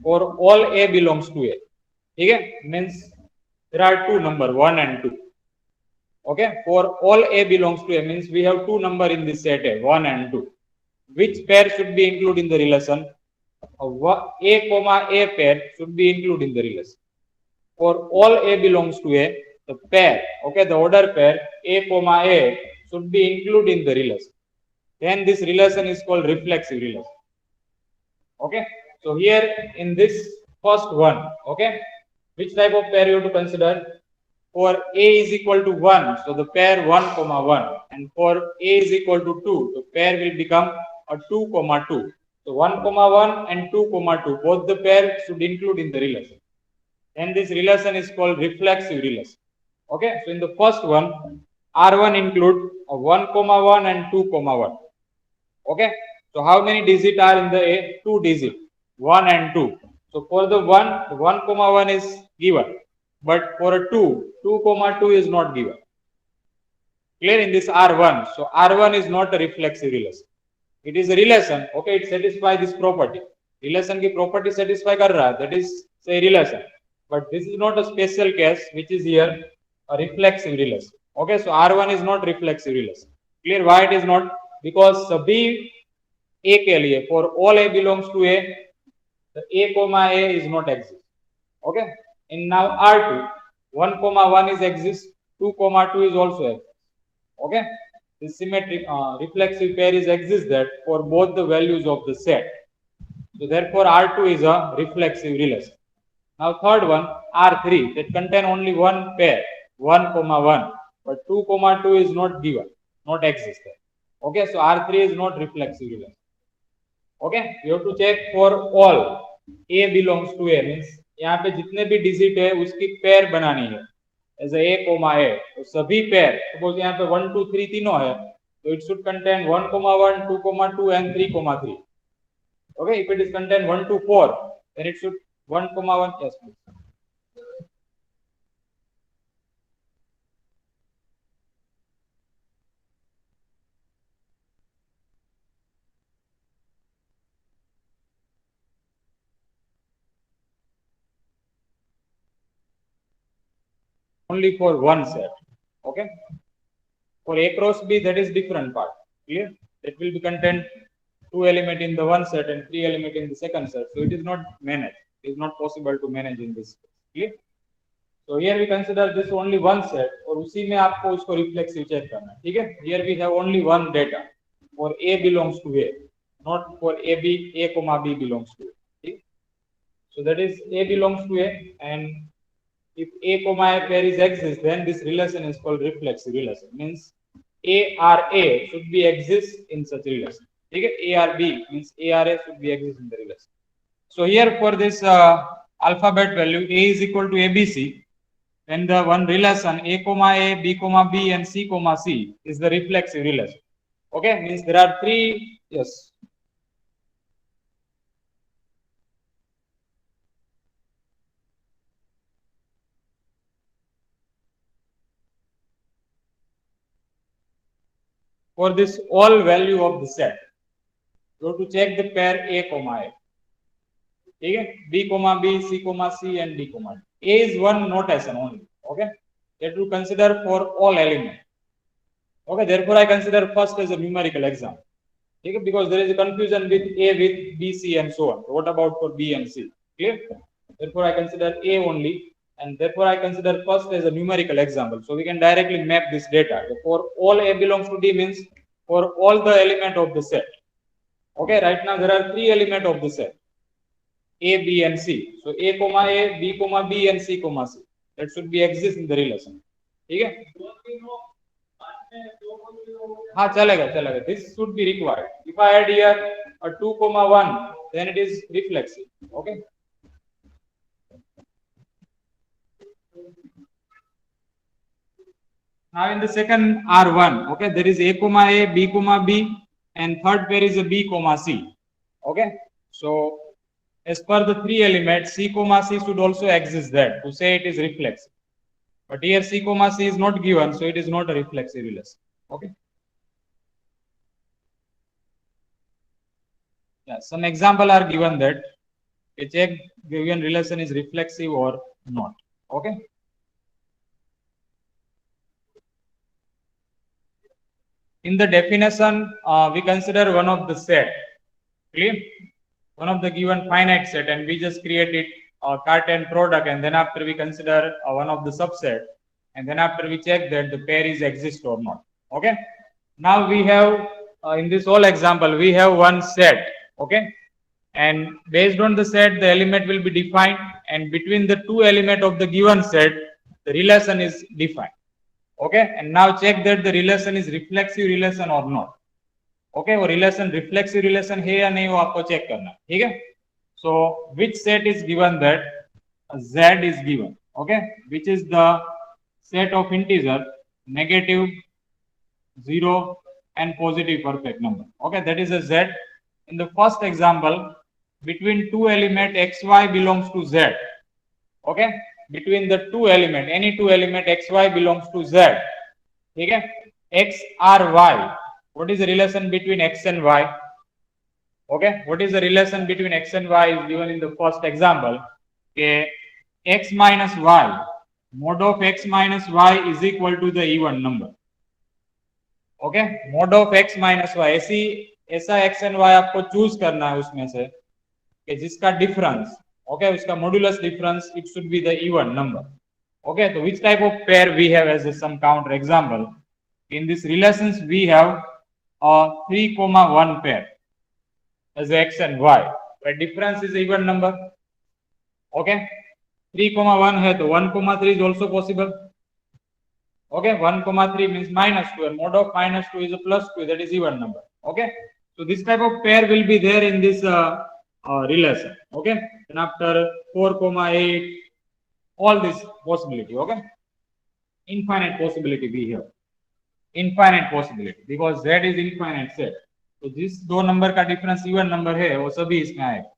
for all a belongs to a, ठीक है, means there are two number 1 and 2. Okay, for all A belongs to A means we have two number in this set A, 1 and 2. Which pair should be included in the relation? A comma A pair should be included in the relation. For all A belongs to A, the pair, okay, the order pair A comma A should be included in the relation. Then this relation is called reflexive relation. Okay, so here in this first one, okay, which type of pair you have to consider? For A is equal to 1, so the pair 1 comma 1, and for A is equal to 2, the pair will become a 2 comma 2. So 1 comma 1 and 2 comma 2, both the pair should include in the relation. And this relation is called reflexive relation. Okay, so in the first one, R1 include a 1 comma 1 and 2 comma 1. Okay, so how many digits are in the A? 2 digits, 1 and 2. So for the 1 comma 1 is given. But for a 2, 2 comma 2 is not given. Clear in this R1. So R1 is not a reflexive relation. It is a relation. Okay, it satisfies this property. Relation की property satisfy कर रहा है. That is say relation. But this is not a special case which is here a reflexive relation. Okay, so R1 is not reflexive relation. Clear why it is not? Because सभी A के लिए for all A belongs to A, the A comma A is not exist. Okay. In now R2, 1 comma 1 is exists, 2 comma 2 is also exists. Okay, the symmetric reflexive pair is exists that for both the values of the set. So therefore R2 is a reflexive relation. Now third one, R3, that contain only one pair, 1 comma 1, but 2 comma 2 is not given, not exists. Okay, so R3 is not reflexive relation. Okay, you have to check for all A belongs to A means यहाँ पे जितने भी digit है उसकी pair बनानी है as ए coma ए, तो सभी पेयर सपोज यहाँ पे 1 2 3 तीनों है, तो it should contain 1 comma 1 2 comma 2 and 3 comma 3. Okay, if it is contain 1 to 4 then it should 1 comma 1. Yes please. Only for one set. Okay, for A cross B that is different part. Clear? That will be contained two element in the one set and three element in the second set. So it is not managed. It is not possible to manage in this case. So here we consider this only one set और उसी में आपको उसको reflexive check करना है, ठीक है? Here we have only one data for A belongs to A, not for A comma B belongs to A. ठीक? So that is A belongs to A, and if A comma A pair is exists, then this relation is called reflexive relation. Means A or A should be exist in such relation. ठीक है? A or B means A or A should be exist in the relation. So here for this alphabet value A is equal to ABC. When the one relation A comma A, B comma B, and C comma C is the reflexive relation. Okay, means there are three. Yes. For this all value of the set, you have to check the pair A comma A. Okay, B comma B, C comma C, and D comma D. A is one notation only. Okay, that you consider for all elements. Okay, therefore I consider first as a numerical example. Okay, because there is a confusion with A with B, C, and so on. So what about for B and C? Clear? Therefore I consider A only, and therefore I consider first as a numerical example. So we can directly map this data. For all A belongs to D means for all the element of the set. Okay, right now there are three elements of the set. A, B, and C. So A comma A, B comma B, and C comma C. That should be exist in the relation. Okay? हाँ चलेगा चलेगा. This should be required. If I add here a 2 comma 1, then it is reflexive. Okay. Now in the second R1, okay, there is A comma A, B comma B, and third pair is a B comma C. Okay. So as per the three elements, C comma C should also exist there to say it is reflexive. But here C comma C is not given, so it is not a reflexive relation. Okay. Yeah, some example are given that a check given relation is reflexive or not. Okay. In the definition, we consider one of the set. Clear? One of the given finite set, and we just create it Cartan product, and then after we consider one of the subset, and then after we check that the pair is exist or not. Okay. Now we have in this whole example we have one set. Okay. And based on the set, the element will be defined, and between the two element of the given set, the relation is defined. Okay. And now check that the relation is reflexive relation or not. Okay वो relation reflexive relation है या नहीं वो आपको check करना. ठीक है. So which set is given that z is given. Okay, which is the set of integer negative, 0, and positive perfect number. Okay, that is a z. In the first example, between two element xy belongs to z. Okay, between the two element, any two element xy belongs to z. ठीक है. x or y. What is the relation between x and y? Okay, what is the relation between x and y is given in the first example. Okay, x minus y, mod of x minus y is equal to the even number. Okay, mod of x minus y, ऐसा x and y आपको choose करना है उसमें से कि जिसका difference, okay, उसका modulus difference it should be the even number. Okay, so which type of pair we have as a some counter example? In this relations we have a 3, 1 pair as x and y, where difference is even number. Okay, 3, 1 है तो 1, 3 is also possible. Okay, 1, 3 means minus 2, and mod of minus 2 is a plus 2, that is even number. Okay, so this type of pair will be there in this relation. Okay, and after 4, 8, all this possibility. Okay, infinite possibility we have. Infinite possibility because z is infinite set. तो जिस दो number का difference even number है वो सभी इसमें आएगा.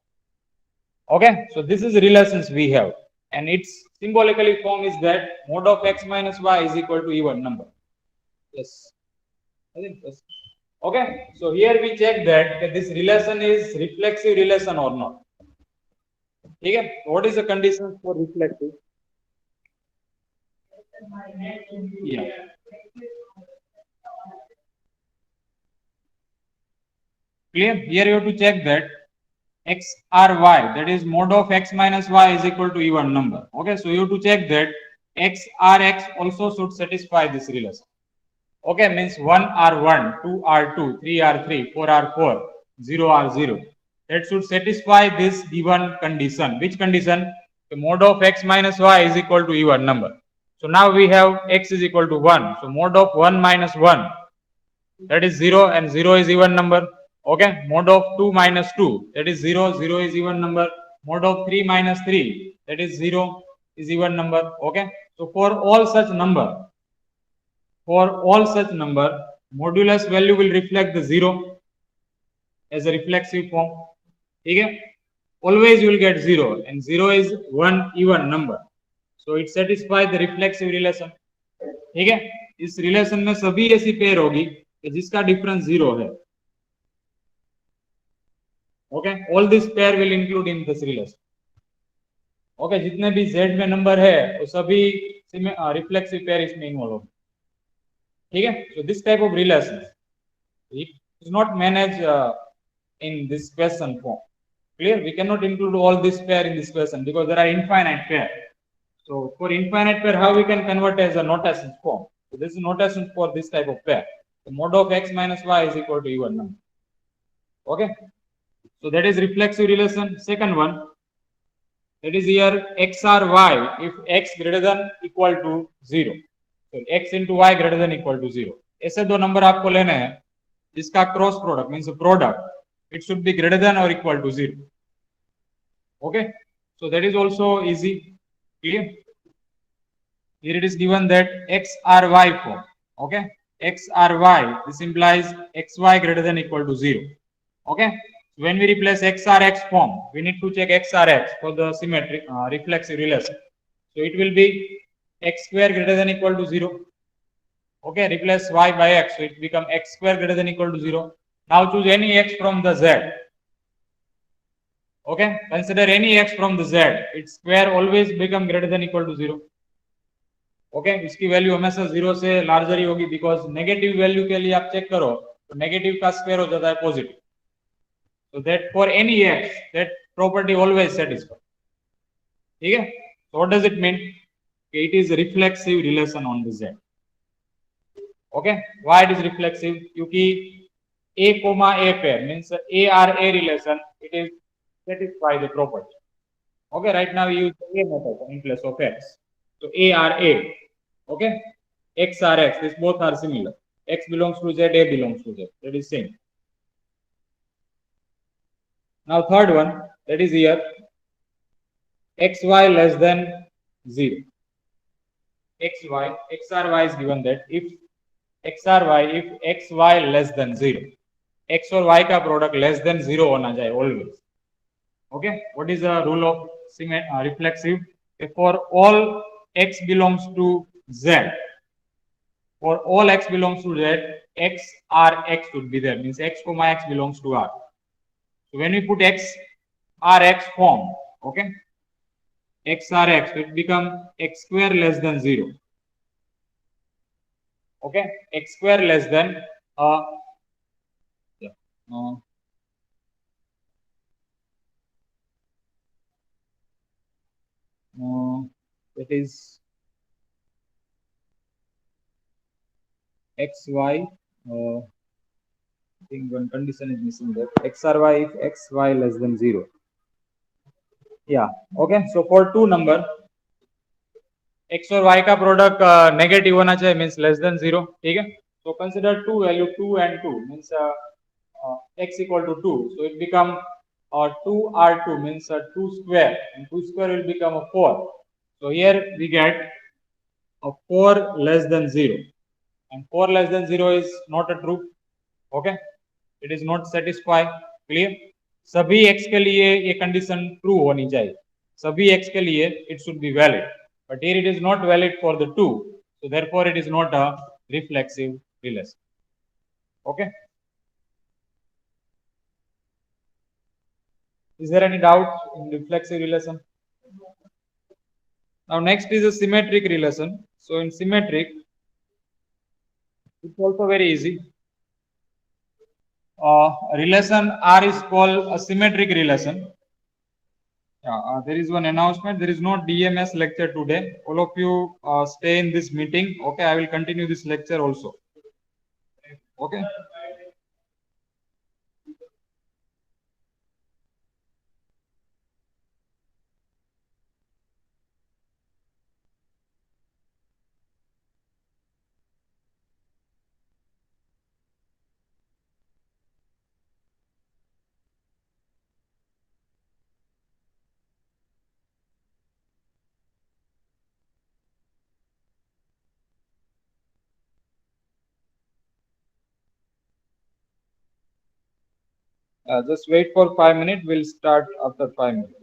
Okay, so this is relations we have, and its symbolically form is that mod of x minus y is equal to even number. Yes, I think yes. Okay, so here we check that this relation is reflexive relation or not. Okay, what is the condition for reflexive? Yeah. Clear? Here you have to check that x r y, that is mod of x minus y is equal to even number. Okay, so you have to check that x r x also should satisfy this relation. Okay, means 1 r1, 2 r2, 3 r3, 4 r4, 0 r0. That should satisfy this given condition. Which condition? The mod of x minus y is equal to even number. So now we have x is equal to 1. So mod of 1 minus 1, that is 0, and 0 is even number. Okay, mod of 2 minus 2, that is 0, 0 is even number. Mod of 3 minus 3, that is 0, is even number. Okay, so for all such number, modulus value will reflect the 0 as a reflexive form. Okay, always you will get 0, and 0 is one even number, so it satisfies the reflexive relation. ठीक है, इस relation में सभी ऐसी pair होगी कि जिसका difference 0 है. Okay, all this pair will include in this relation. Okay, जितने भी z में नंबर है वो सभी रिफ्लेक्सिव पेयर इसमें इन्वॉल्व होंगे. ठीक है, so this type of relation it is not managed in this question form. Clear? We cannot include all this pair in this question because there are infinite pair. So for infinite pair, how we can convert as a notation form? So this is notation for this type of pair. The mod of x minus y is equal to even number. Okay, so that is reflexive relation. Second one, that is here x or y if x greater than equal to 0. So x into y greater than equal to 0. ऐसे दो number आपको लेने हैं जिसका cross product means product it should be greater than और equal to 0. Okay, so that is also easy. Clear? Here it is given that x r y form. Okay, x r y, this implies xy greater than equal to 0. Okay, when we replace x r x form, we need to check x r x for the symmetric reflexive relation. So it will be x square greater than equal to 0. Okay, replace y by x, so it become x square greater than equal to 0. Now choose any x from the z. Okay, consider any x from the z, its square always become greater than equal to 0. Okay, इसकी value हमेशा 0 से larger ही होगी because negative value के लिए आप check करो तो negative का स्क्वायर हो जाता है positive. So that for any x that property always satisfy. ठीक है, so what does it mean? It is reflexive relation on the Z. Okay, why it is reflexive? क्योंकि a comma a pair means a r a relation, it is satisfy the property. Okay, right now we use a method in place of x. So a r a. Okay, x r x, these both are similar. X belongs to z, a belongs to z, that is same. Now third one, that is here x y less than 0. X y, x r y is given that if x r y, if x y less than 0, x और y का product less than 0 होना चाहिए always. Okay, what is the rule of reflexive? For all x belongs to z, for all x belongs to z, x r x should be there, means x comma x belongs to r. So when we put x r x form, okay, x r x, it become x square less than 0. Okay, x square less than that is x y. I think one condition is missing there. X r y if x y less than 0. Yeah. Okay. So for two number, x और y का product negative होना चाहिए, means less than 0. ठीक है, so consider two value 2 and 2 means x equal to 2, so it become 2 r2 means 2 square, and 2 square will become a 4. So here we get a 4 less than 0, and 4 less than 0 is not a true. Okay, it is not satisfy. Clear? सभी x के लिए ये condition true होनी चाहिए, सभी x के लिए it should be valid, but here it is not valid for the 2, so therefore it is not a reflexive relation. Okay, is there any doubt in reflexive relation? Now next is a symmetric relation. So in symmetric, it's also very easy. relation R is called a symmetric relation. There is one announcement. There is no DMS lecture today. All of you stay in this meeting. Okay, I will continue this lecture also. Okay. Just wait for 5 minutes. We'll start after 5 minutes.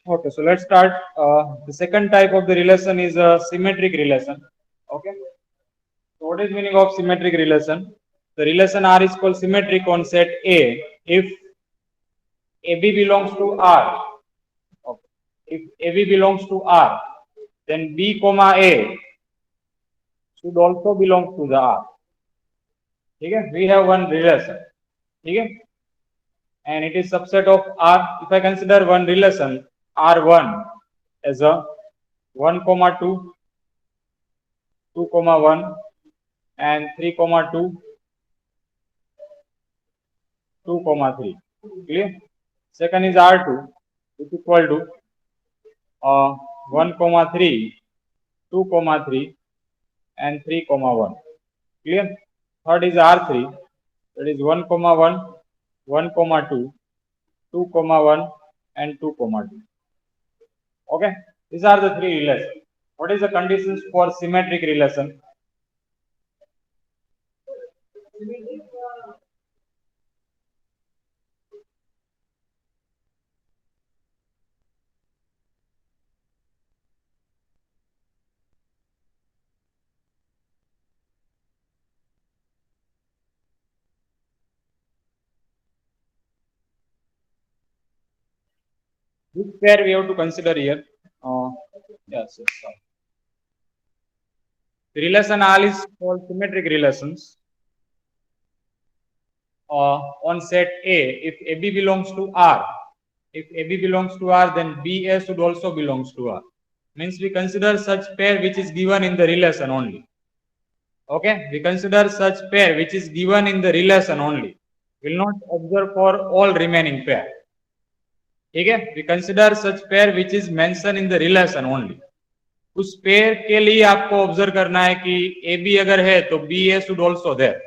Okay, so let's start. The second type of the relation is a symmetric relation. Okay. So what is meaning of symmetric relation? The relation R is called symmetric on set A if AB belongs to R. Okay. if AB belongs to R, then B comma A should also belong to the R. Okay, we have one relation. Okay, and it is subset of R. If I consider one relation R1 as a 1 comma 2, 2 comma 1, and 3 comma 2, 2 comma 3. Clear? Second is R2, which is equal to 1 comma 3, 2 comma 3, and 3 comma 1. Clear? Third is R3, that is 1 comma 1, 1 comma 2, 2 comma 1, and 2 comma 2. Okay, these are the three relations. What is the conditions for symmetric relation? Which pair we have to consider here? Yes. The relation R is called symmetric relations. On set A, if AB belongs to R, then BA should also belongs to R. Means we consider such pair which is given in the relation only. Okay, we consider such pair which is given in the relation only. Will not observe for all remaining pair. Okay, we consider such pair which is mentioned in the relation only. उस pair के लिए आपको observe करना है कि A B अगर है तो B A should also there.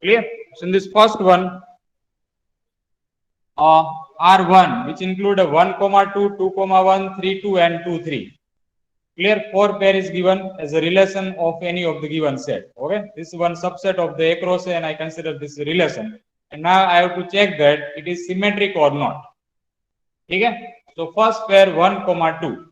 Clear? So in this first one, R1, which include a 1, 2, 2, 1, 3, 2, and 2, 3. Clear? 4 pair is given as a relation of any of the given set. Okay, this is one subset of the across A, and I consider this relation. And now I have to check that it is symmetric or not. Okay, so first pair 1, 2.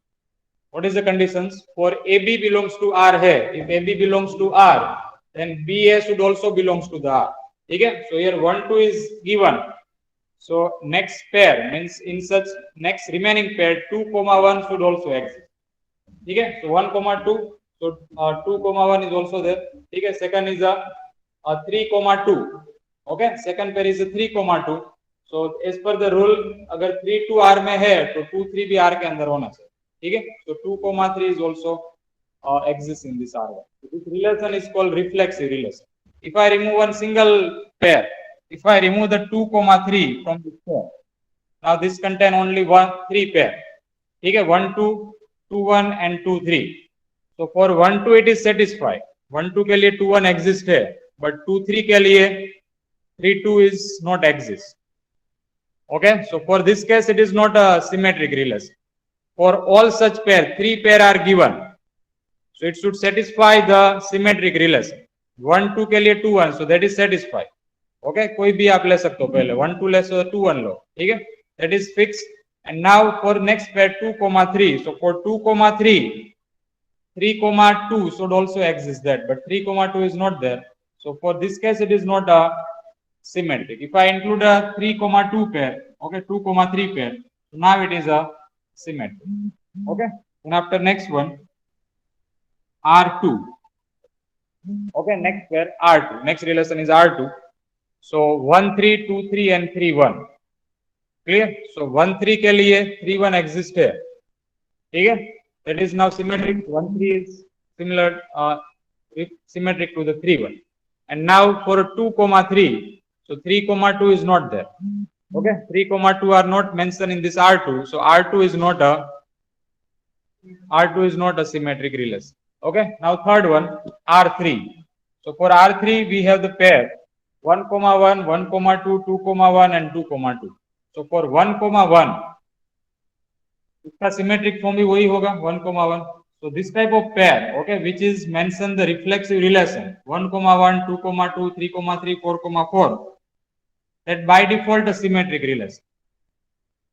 What is the conditions for AB belongs to R है? If AB belongs to R, then BA should also belongs to the R. Okay, so here 1, 2 is given. So next pair means in such next remaining pair 2, 1 should also exist. Okay, so 1, 2, so 2, 1 is also there. Okay, second is a 3, 2. Okay, second pair is a 3, 2. So as per the rule, अगर 3, 2 R में है तो 2, 3 भी R के अंदर होना चाहिए. Okay, so 2, 3 is also exists in this R1. So this relation is called reflexive relation. If I remove one single pair, if I remove the 2, 3 from this pair, now this contain only 3 pair. Okay, 1, 2, 2, 1, and 2, 3. So for 1, 2 it is satisfied. 1, 2 के लिए 2, 1 exist है, but 2, 3 के लिए 3, 2 is not exist. Okay, so for this case it is not a symmetric relation. For all such pair, 3 pair are given. So it should satisfy the symmetric relation. 1, 2 के लिए 2, 1, so that is satisfied. Okay, कोई भी आप ले सकते हो पहले 1, 2 ले so 2, 1 लो. ठीक है, that is fixed. And now for next pair 2, 3. So for 2, 3, 3, 2 should also exist that, but 3, 2 is not there. So for this case it is not a symmetric. If I include a 3, 2 pair, okay, 2, 3 pair, so now it is a symmetric. Okay, and after next one R2. Okay, next pair R2. Next relation is R2. So 1, 3, 2, 3, and 3, 1. Clear? So 1, 3 के लिए 3, 1 exist है. ठीक है? That is now symmetric. 1, 3 is similar, symmetric to the 3, 1. And now for 2, 3. So 3, 2 is not there. Okay, 3, 2 are not mentioned in this R2. So R2 is not a symmetric relation. Okay, now third one R3. So for R3 we have the pair 1, 1, 1, 2, 2, 1, and 2, 2. So for 1, 1, इसका symmetric form भी वही होगा 1, 1. So this type of pair, okay, which is mentioned the reflexive relation 1, 1, 2, 2, 3, 3, 4, 4. That by default a symmetric relation.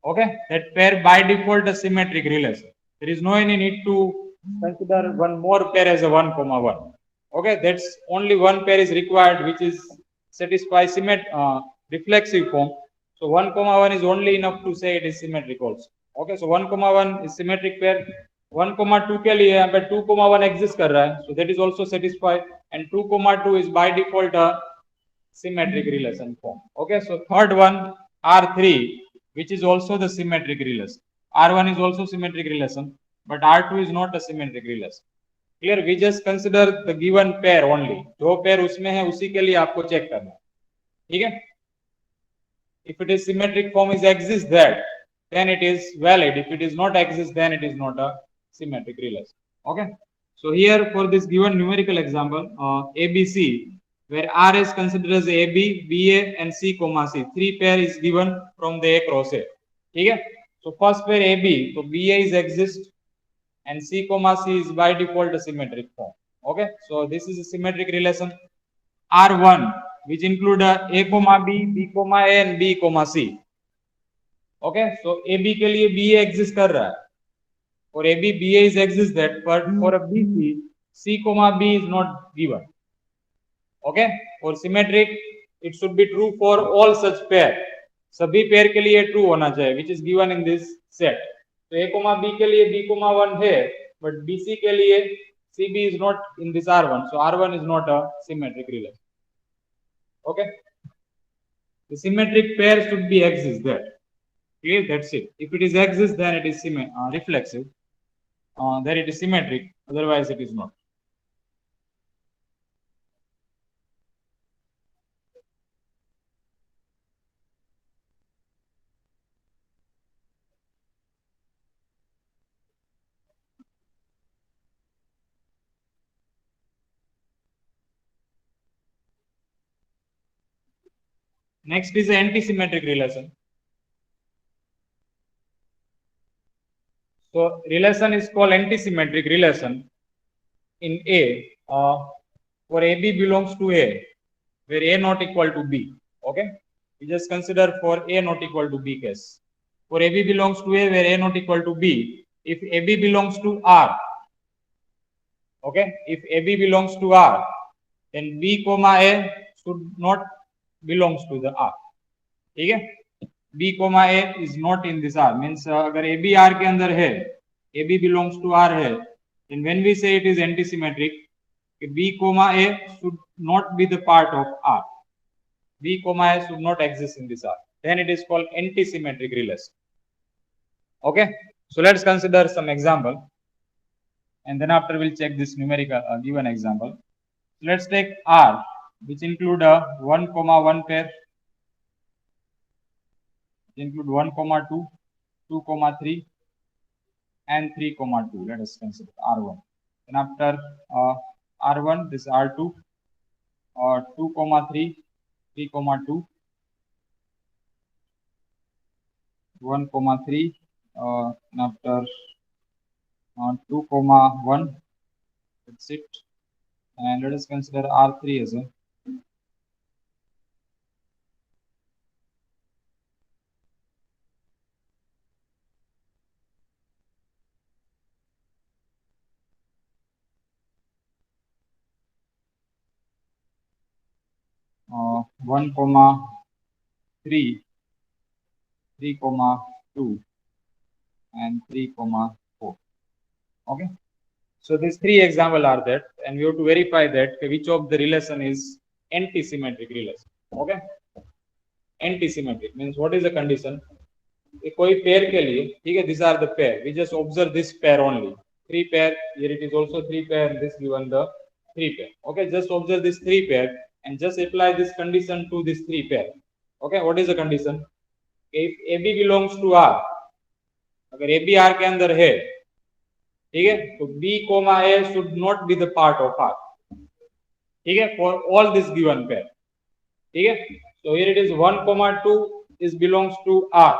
Okay, that pair by default a symmetric relation. There is no any need to consider one more pair as a 1, 1. Okay, that's only one pair is required which is satisfy reflexive form. So 1, 1 is only enough to say it is symmetric also. Okay, so 1,1 is symmetric pair. 1,2 के लिए यहाँ पे 2,1 exist कर रहा है, so that is also satisfied, and 2,2 is by default a symmetric relation form. Okay, so third one, R3, which is also the symmetric relation. R1 is also symmetric relation, but R2 is not a symmetric relation. Clear? We just consider the given pair only. जो pair उसमें है उसी के लिए आपको check करना है. ठीक है? If it is symmetric form is exists that, then it is valid. If it is not exist, then it is not a symmetric relation. Okay. So here for this given numerical example, ABC, where R is considered as AB, BA, and C, C. Three pair is given from the A cross A. Okay. So first pair AB, so BA is exist, and C, C is by default a symmetric form. Okay. So this is a symmetric relation. R1, which include A, B, B, A, and B, C. Okay, so AB के लिए BA exist कर रहा है, और AB, BA is exist that, but for a BC, C, B is not given. Okay, for symmetric, it should be true for all such pair. सभी pair के लिए true होना चाहिए, which is given in this set. तो A, B के लिए B, 1 है, but BC के लिए CB is not in this R1, so R1 is not a symmetric relation. Okay, the symmetric pair should be exist there. Okay, that's it. If it is exist, then it is reflexive. Then it is symmetric. Otherwise, it is not. Next is the anti-symmetric relation. So relation is called anti-symmetric relation in A. For AB belongs to A, where A not equal to B. Okay, we just consider for A not equal to B case. For AB belongs to A, where A not equal to B. If AB belongs to R, okay, if AB belongs to R, then B, A should not belongs to the R. ठीक है? B, A is not in this R. Means अगर AB R के अंदर है, AB belongs to R है, then when we say it is antisymmetric, B, A should not be the part of R. B, A should not exist in this R. Then it is called antisymmetric relation. Okay, so let's consider some example, and then after we'll check this numerical given example. So let's take R, which include a 1, 1 pair, include 1, 2, 2, 3, and 3, 2. Let us consider R1. Then after R1, this R2, 2, 3, 3, 2, 1, 3, and after 2, 1. That's it. And let us consider R3 as well. Uh, 1, 3, 3, 2, and 3, 4. Okay. So these three examples are that, and we have to verify that which of the relation is anti-symmetric relation. Okay. Anti-symmetric means what is the condition? कोई pair के लिए, ठीक है, these are the pair. We just observe this pair only. 3 pair. Here it is also 3 pair. This given the 3 pair. Okay, just observe this 3 pair and just apply this condition to this 3 pair. Okay, what is the condition? If AB belongs to R, अगर AB R के अंदर है, ठीक है, तो B, A should not be the part of R. ठीक है, for all this given pair. ठीक है, so here it is 1, 2 is belongs to R.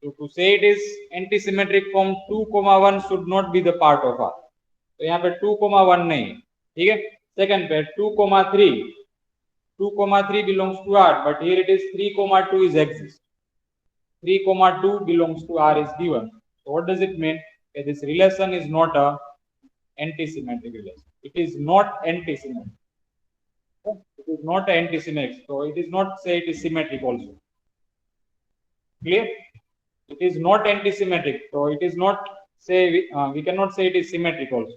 So to say it is anti-symmetric form, 2, 1 should not be the part of R. तो यहाँ पे 2, 1 नहीं है. ठीक है, second pair 2, 3. 2, 3 belongs to R, but here it is 3, 2 is exist. 3, 2 belongs to R is given. So what does it mean? Okay, this relation is not a anti-symmetric relation. It is not anti-symmetric. Okay? It is not anti-symmetric. So it is not say it is symmetric also. Clear? it is not anti-symmetric, so it is not say we cannot say it is symmetric also.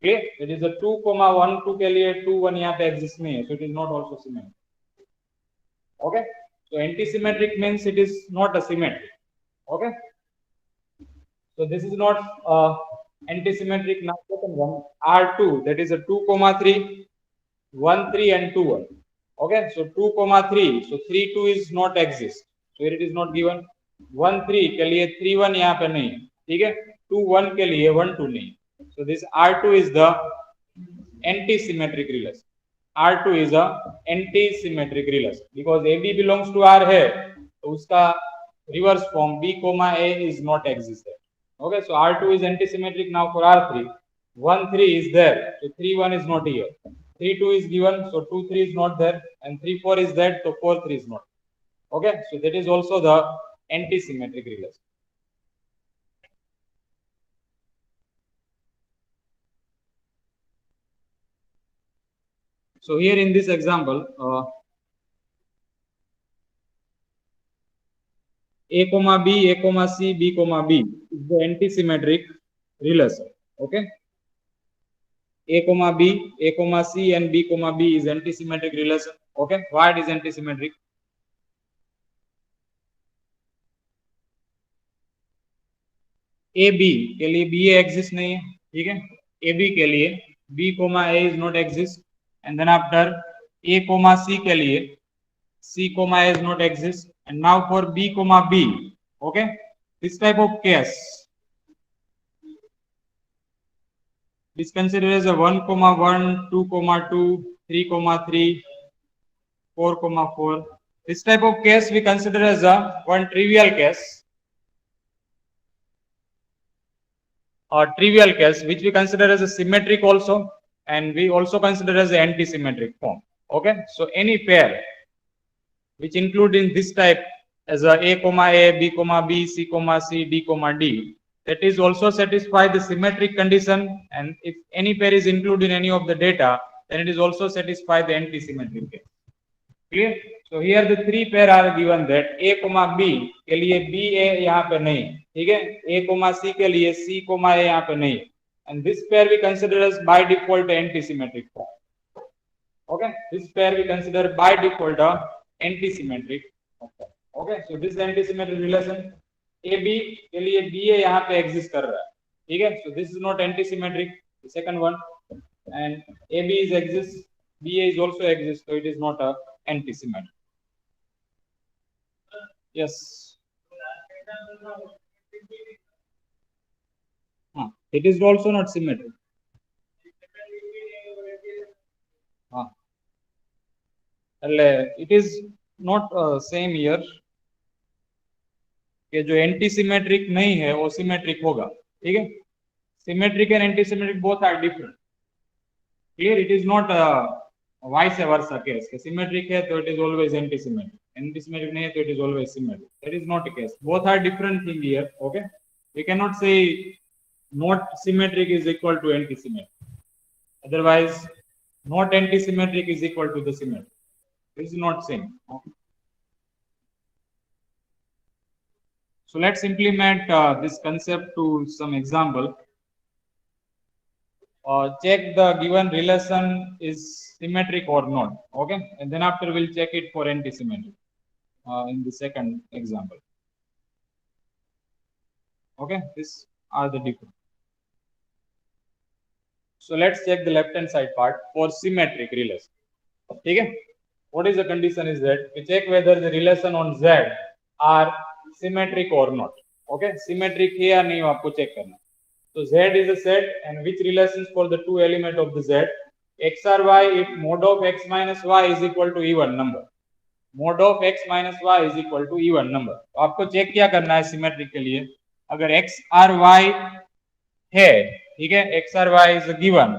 Clear? It is a 2, 1, 2 के लिए 2, 1 यहाँ पे exist नहीं है, so it is not also symmetric. Okay, so anti-symmetric means it is not a symmetric. Okay, so this is not anti-symmetric. Now second one, R2, that is a 2, 3, 1, 3 and 2, 1. Okay, so 2, 3, so 3, 2 is not exist, so here it is not given. 1, 3 के लिए 3, 1 यहाँ पे नहीं, ठीक है. 2, 1 के लिए 1, 2 नहीं. So this R2 is the anti-symmetric relation. R2 is a anti-symmetric relation because AB belongs to R है, तो उसका reverse form B, A is not existed. Okay, so R2 is anti-symmetric now for R3. 1, 3 is there, so 3, 1 is not here. 3, 2 is given, so 2, 3 is not there, and 3, 4 is there, so 4, 3 is not. Okay, so that is also the anti-symmetric relation. So here in this example, A, B, A, C, B, B is the anti-symmetric relation. Okay, A, B, A, C and B, B is anti-symmetric relation. Okay, why it is anti-symmetric? A, B के लिए B A exist नहीं है, ठीक है. A, B के लिए B, A is not exist, and then after A, C के लिए C, A is not exist, and now for B, B, okay, this type of case is considered as a 1, 1, 2, 2, 3, 3, 4, 4. This type of case we consider as a one trivial case, which we consider as a symmetric also, and we also consider as an anti-symmetric form. Okay, so any pair which include in this type as a B, C, C, D, D, that is also satisfy the symmetric condition, and if any pair is included in any of the data, then it is also satisfy the anti-symmetric case. Clear? So here the three pair are given that A, B के लिए B, A यहाँ पे नहीं, ठीक है. A, C के लिए C, A यहाँ पे नहीं, and this pair we consider as by default anti-symmetric form. Okay, this pair we consider by default anti-symmetric. Okay, so this anti-symmetric relation AB के लिए BA यहाँ पे exist कर रहा है, ठीक है. So this is not anti-symmetric, the second one, and AB is exist, BA is also exist, so it is not a anti-symmetric. Yes. It is also not symmetric. It is not same here कि जो anti symmetric नहीं है वो symmetric होगा, ठीक है. Symmetric and anti symmetric both are different. Clear? It is not vice versa case कि symmetric है तो it is always anti symmetric, anti symmetric नहीं है तो it is always symmetric. That is not a case. Both are different thing here. Okay, we can not say not symmetric is equal to anti-symmetric. Otherwise, not anti-symmetric is equal to the symmetric. This is not same. Okay. So let's implement this concept to some example. Check the given relation is symmetric or not. Okay, and then after we'll check it for anti-symmetric in the second example. Okay, these are the different. So let's check the left hand side part for symmetric relation. Okay, what is the condition is that we check whether the relation on Z are symmetric or not. Okay, symmetric है या नहीं आपको check करना. So Z is a set, and which relations for the two element of the Z? X or Y if mod of X minus Y is equal to even number. Mod of X minus Y is equal to even number. तो आपको check क्या करना है symmetric के लिए? अगर X or Y है, ठीक है, X or Y is given,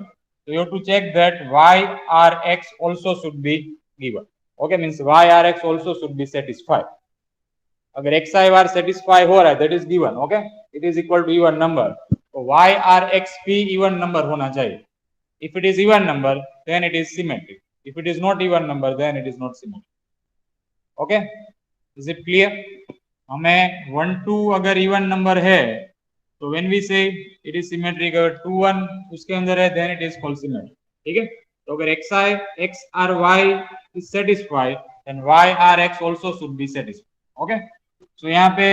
so you have to check that Y or X also should be given. Okay, means Y or X also should be satisfied. अगर X I bar satisfy हो रहा है, that is given. Okay, it is equal to even number. So Y or X भी even number होना चाहिए. If it is even number, then it is symmetric. If it is not even number, then it is not symmetric. Okay, is it clear? हमें 1 2 अगर even number है तो when we say it is symmetric, अगर 2 1 उसके अंदर है then it is called symmetric. ठीक है, तो अगर x r y is satisfied then y r x also should be satisfied. Okay, so यहाँ पे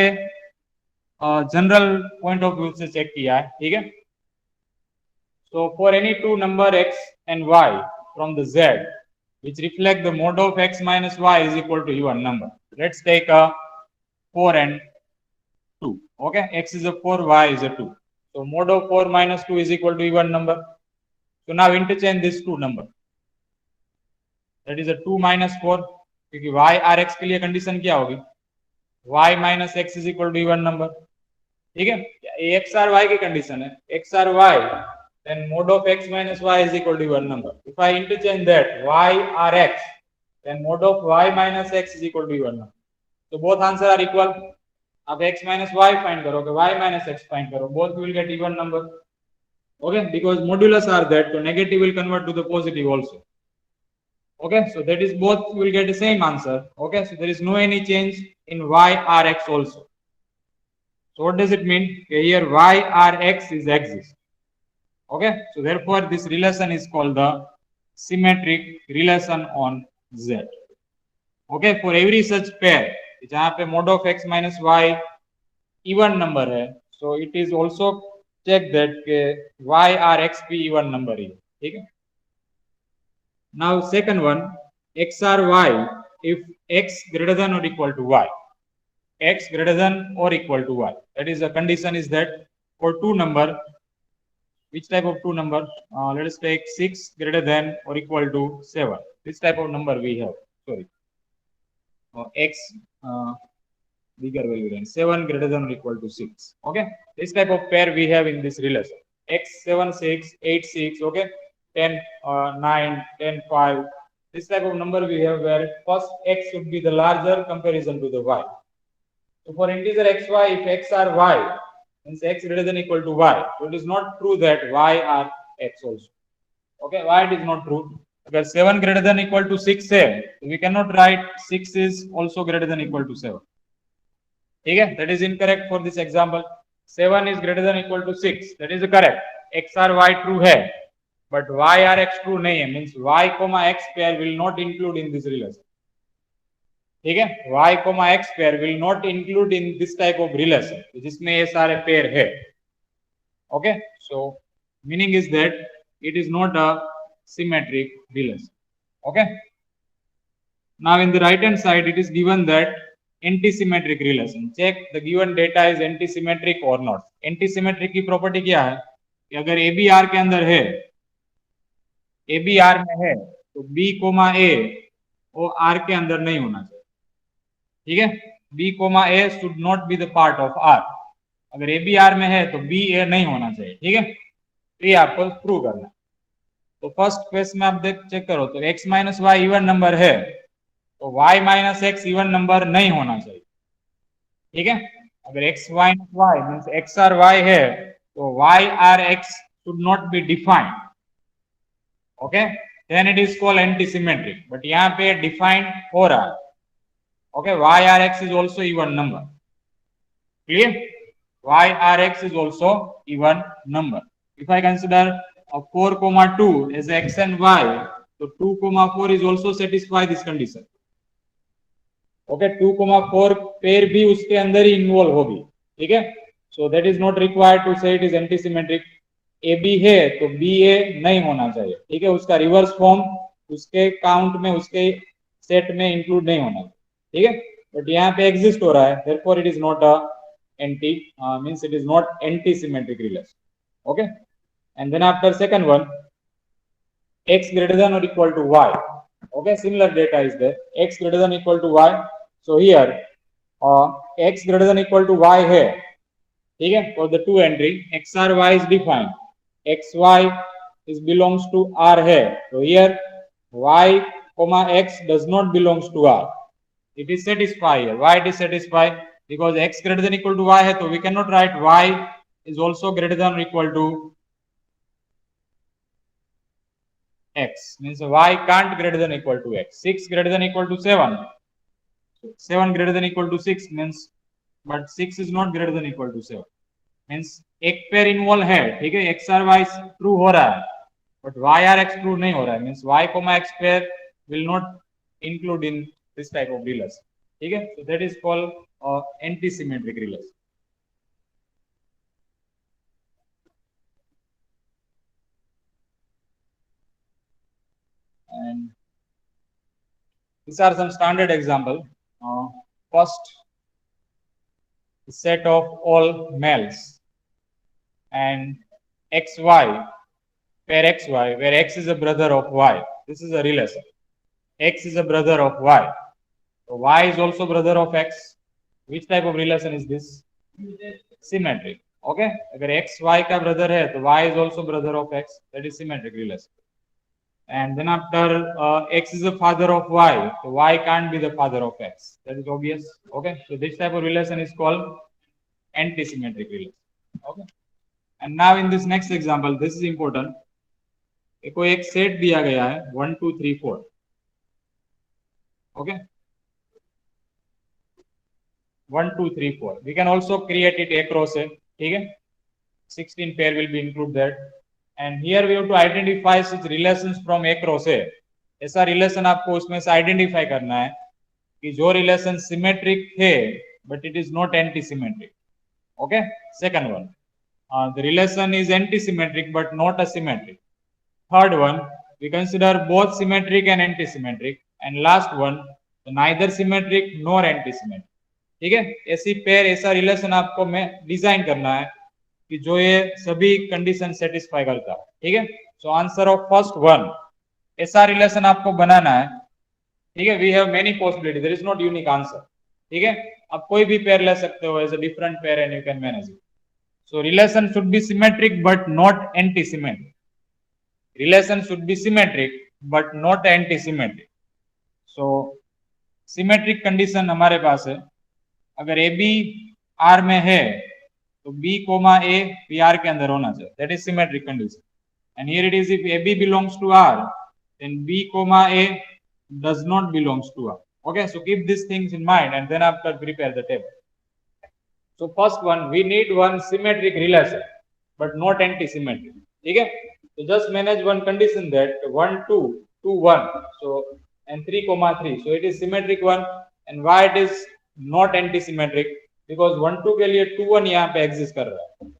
जनरल पॉइंट ऑफ व्यू से चेक किया है. ठीक है, so for any two number x and y from the z which reflect the mode of x minus y is equal to even number. Let's take a 4 and 2. Okay, x is a 4, y is a 2. So mode of 4 minus 2 is equal to even number. So now interchange these two number. That is a 2 minus 4, क्योंकि y r x के लिए condition क्या होगी, y minus x is equal to even number. ठीक है, ये x r y की condition है, x r y then mode of x minus y is equal to even number. If I interchange that y r x then mode of y minus x is equal to even number. So both answer are equal. अब x minus y find करोगे, y minus x find करो, both will get even number. Okay, because modulus are that, so negative will convert to the positive also. Okay, so that is both will get the same answer. Okay, so there is no any change in y r x also. So what does it mean? Okay, here y r x is exists. Okay, so therefore this relation is called the symmetric relation on z. Okay, for every such pair जहाँ पे mode of x minus y even number है, so it is also check that y r x p even number है. ठीक है, now second one, x r y if x greater than or equal to y, x greater than or equal to y, that is the condition is that for two number, which type of two number, let us take 6 greater than or equal to 7, this type of number we have, sorry, x bigger value than 7 greater than or equal to 6. Okay, this type of pair we have in this relation, x 7 6 8 6. Okay, 10 9 10 5, this type of number we have where first x should be the larger comparison to the y. So for integer xy, if x are y means x greater than or equal to y, so it is not true that y are x also. Okay, why it is not true? Because 7 greater than or equal to 6 है, so we cannot write 6 is also greater than or equal to 7. ठीक है, that is incorrect for this example. 7 is greater than or equal to 6, that is correct. x r y true है, but y r x true नहीं है, means y comma x pair will not include in this relation. ठीक है, y comma x pair will not include in this type of relation जिसमें ये सारे pair है. Okay, so meaning is that it is not a symmetric relation. Okay, now in the right hand side it is given that anti-symmetric relation. Check the given data is anti-symmetric or not. Anti-symmetric की property क्या है कि अगर a b r के अंदर है, a b r में है तो b कोमा a वो r के अंदर नहीं होना चाहिए. ठीक है, b comma a should not be the part of r. अगर a b r में है तो b a नहीं होना चाहिए. ठीक है, तो ये आपको प्रूव करना है. तो फर्स्ट केस में आप देख चेक करो तो x minus y even number है तो y minus x even number नहीं होना चाहिए. ठीक है, अगर x minus y means x R y है तो y R x should not be defined. Okay, then it is called anti symmetric, but यहाँ पे डिफाइंड हो रहा है. Okay, y R x is also even number. Clear, y R x is also even number. If I consider a 4 comma 2 as x and y, so 2 comma 4 is also satisfy this condition. Okay, 2 comma 4 pair भी उसके अंदर ही involve होगी. ठीक है, so that is not required to say it is anti-symmetric. a b है तो b a नहीं होना चाहिए. ठीक है, उसका रिवर्स फॉर्म उसके काउंट में उसके सेट में इंक्लूड नहीं होना. ठीक है, बट यहाँ पे एग्जिस्ट हो रहा है, therefore it is not a anti means it is not anti-symmetric relation. Okay, and then after second one, x greater than or equal to y. Okay, similar data is there, x greater than or equal to y. So here x greater than or equal to y है. ठीक है, for the two entry x r y is defined, x y is belongs to r है, so here y comma x does not belongs to r. It is satisfied here. Why it is satisfied? Because x greater than or equal to y है तो we cannot write y is also greater than or equal to x, means y can't greater than or equal to x. 6 greater than or equal to 7, 7 greater than or equal to 6 means but 6 is not greater than equal to 7. Means एक pair involve है, ठीक है, x R Y true हो रहा है but y R x true नहीं हो रहा है, means y comma x pair will not include in this type of relation, ठीक है. So that is called anti symmetric relation. And these are some standard example. First, set of all males and xy, pair xy, where x is a brother of y. This is a relation. X is a brother of y. So y is also brother of x. Which type of relation is this? Symmetric. Okay. अगर x y का brother है तो y is also brother of x. That is symmetric relation. And then after x is the father of y, so y can't be the father of x. That is obvious. Okay. So this type of relation is called anti-symmetric relation. Okay. And now in this next example, this is important. कोई एक set दिया गया है 1 2 3 4. Okay. 1 2 3 4. We can also create it across a. ठीक है. 16 pair will be included there. And here we have to identify such relations from across a. ऐसा relation आपको उसमें से आइडेंटिफाई करना है कि जो रिलेशन सिमेट्रिक है but it is not anti symmetric. Okay. Second one, the relation is anti-symmetric but not asymmetric. Third one, we consider both symmetric and anti-symmetric. And last one, neither symmetric nor anti-symmetric. ठीक है. ऐसी pair, ऐसा relation आपको में design करना है कि जो ये सभी कंडीशन सेटिस्फाई करता है. ठीक है. So answer of first one, ऐसा रिलेशन आपको बनाना है. ठीक है. We have many possibility, there is not unique answer. ठीक है. आप कोई भी पेयर ले सकते हो as a different pair and you can manage it. So relation should be symmetric but not anti symmetric. Relation should be symmetric but not anti symmetric. So symmetric condition हमारे पास है, अगर ए बी आर में है तो B comma ए भी are के अंदर होना चाहिए. That is symmetric condition. And here it is if A B belongs to R then B comma A does not belongs to R. Okay, so keep these things in mind and then after prepare the table. So first one, we need one symmetric relation but not anti-symmetric. Okay, so just manage one condition that 1 2 2 1, so and 3 comma 3, so it is symmetric one. And why it is not anti-symmetric? Because 1 2 के लिए 2 1 यहाँ पे exist कर रहा है.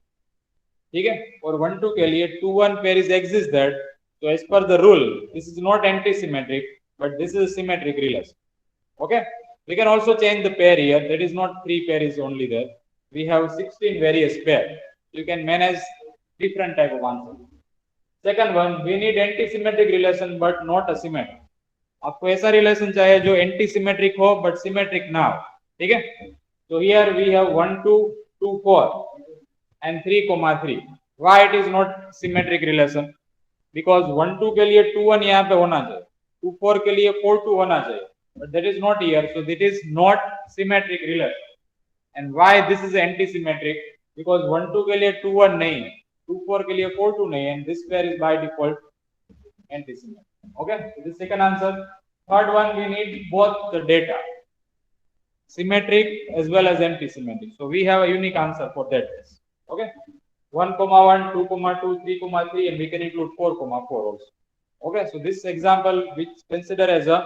ठीक है. और 1 2 के लिए 2 1 pair is exist that, so as per the rule this is not anti-symmetric but this is a symmetric relation. Okay. We can also change the pair here. That is not 3 pair is only there. We have 16 various pair. You can manage different type of answer. Second one, we need anti-symmetric relation but not asymmetric. आपको ऐसा relation चाहिए जो anti symmetric हो but symmetric ना हो. ठीक है. So here we have 1 2 2 4 and 3 comma 3. Why it is not symmetric relation? Because 1 2 के लिए 2 1 यहाँ पे होना चाहिए, 2 4 के लिए 4 2 होना चाहिए, but that is not here, so that is not symmetric relation. And why this is anti-symmetric? Because 1 2 के लिए 2 1 नहीं है, 2 4 के लिए 4 2 नहीं है, and this pair is by default anti-symmetric. Okay, so the second answer. Third one, we need both the data, symmetric as well as anti-symmetric. So we have a unique answer for that. Okay, 1 comma 1 2 comma 2 3 comma 3, and we can include 4 comma 4 also. Okay, so this example which consider as a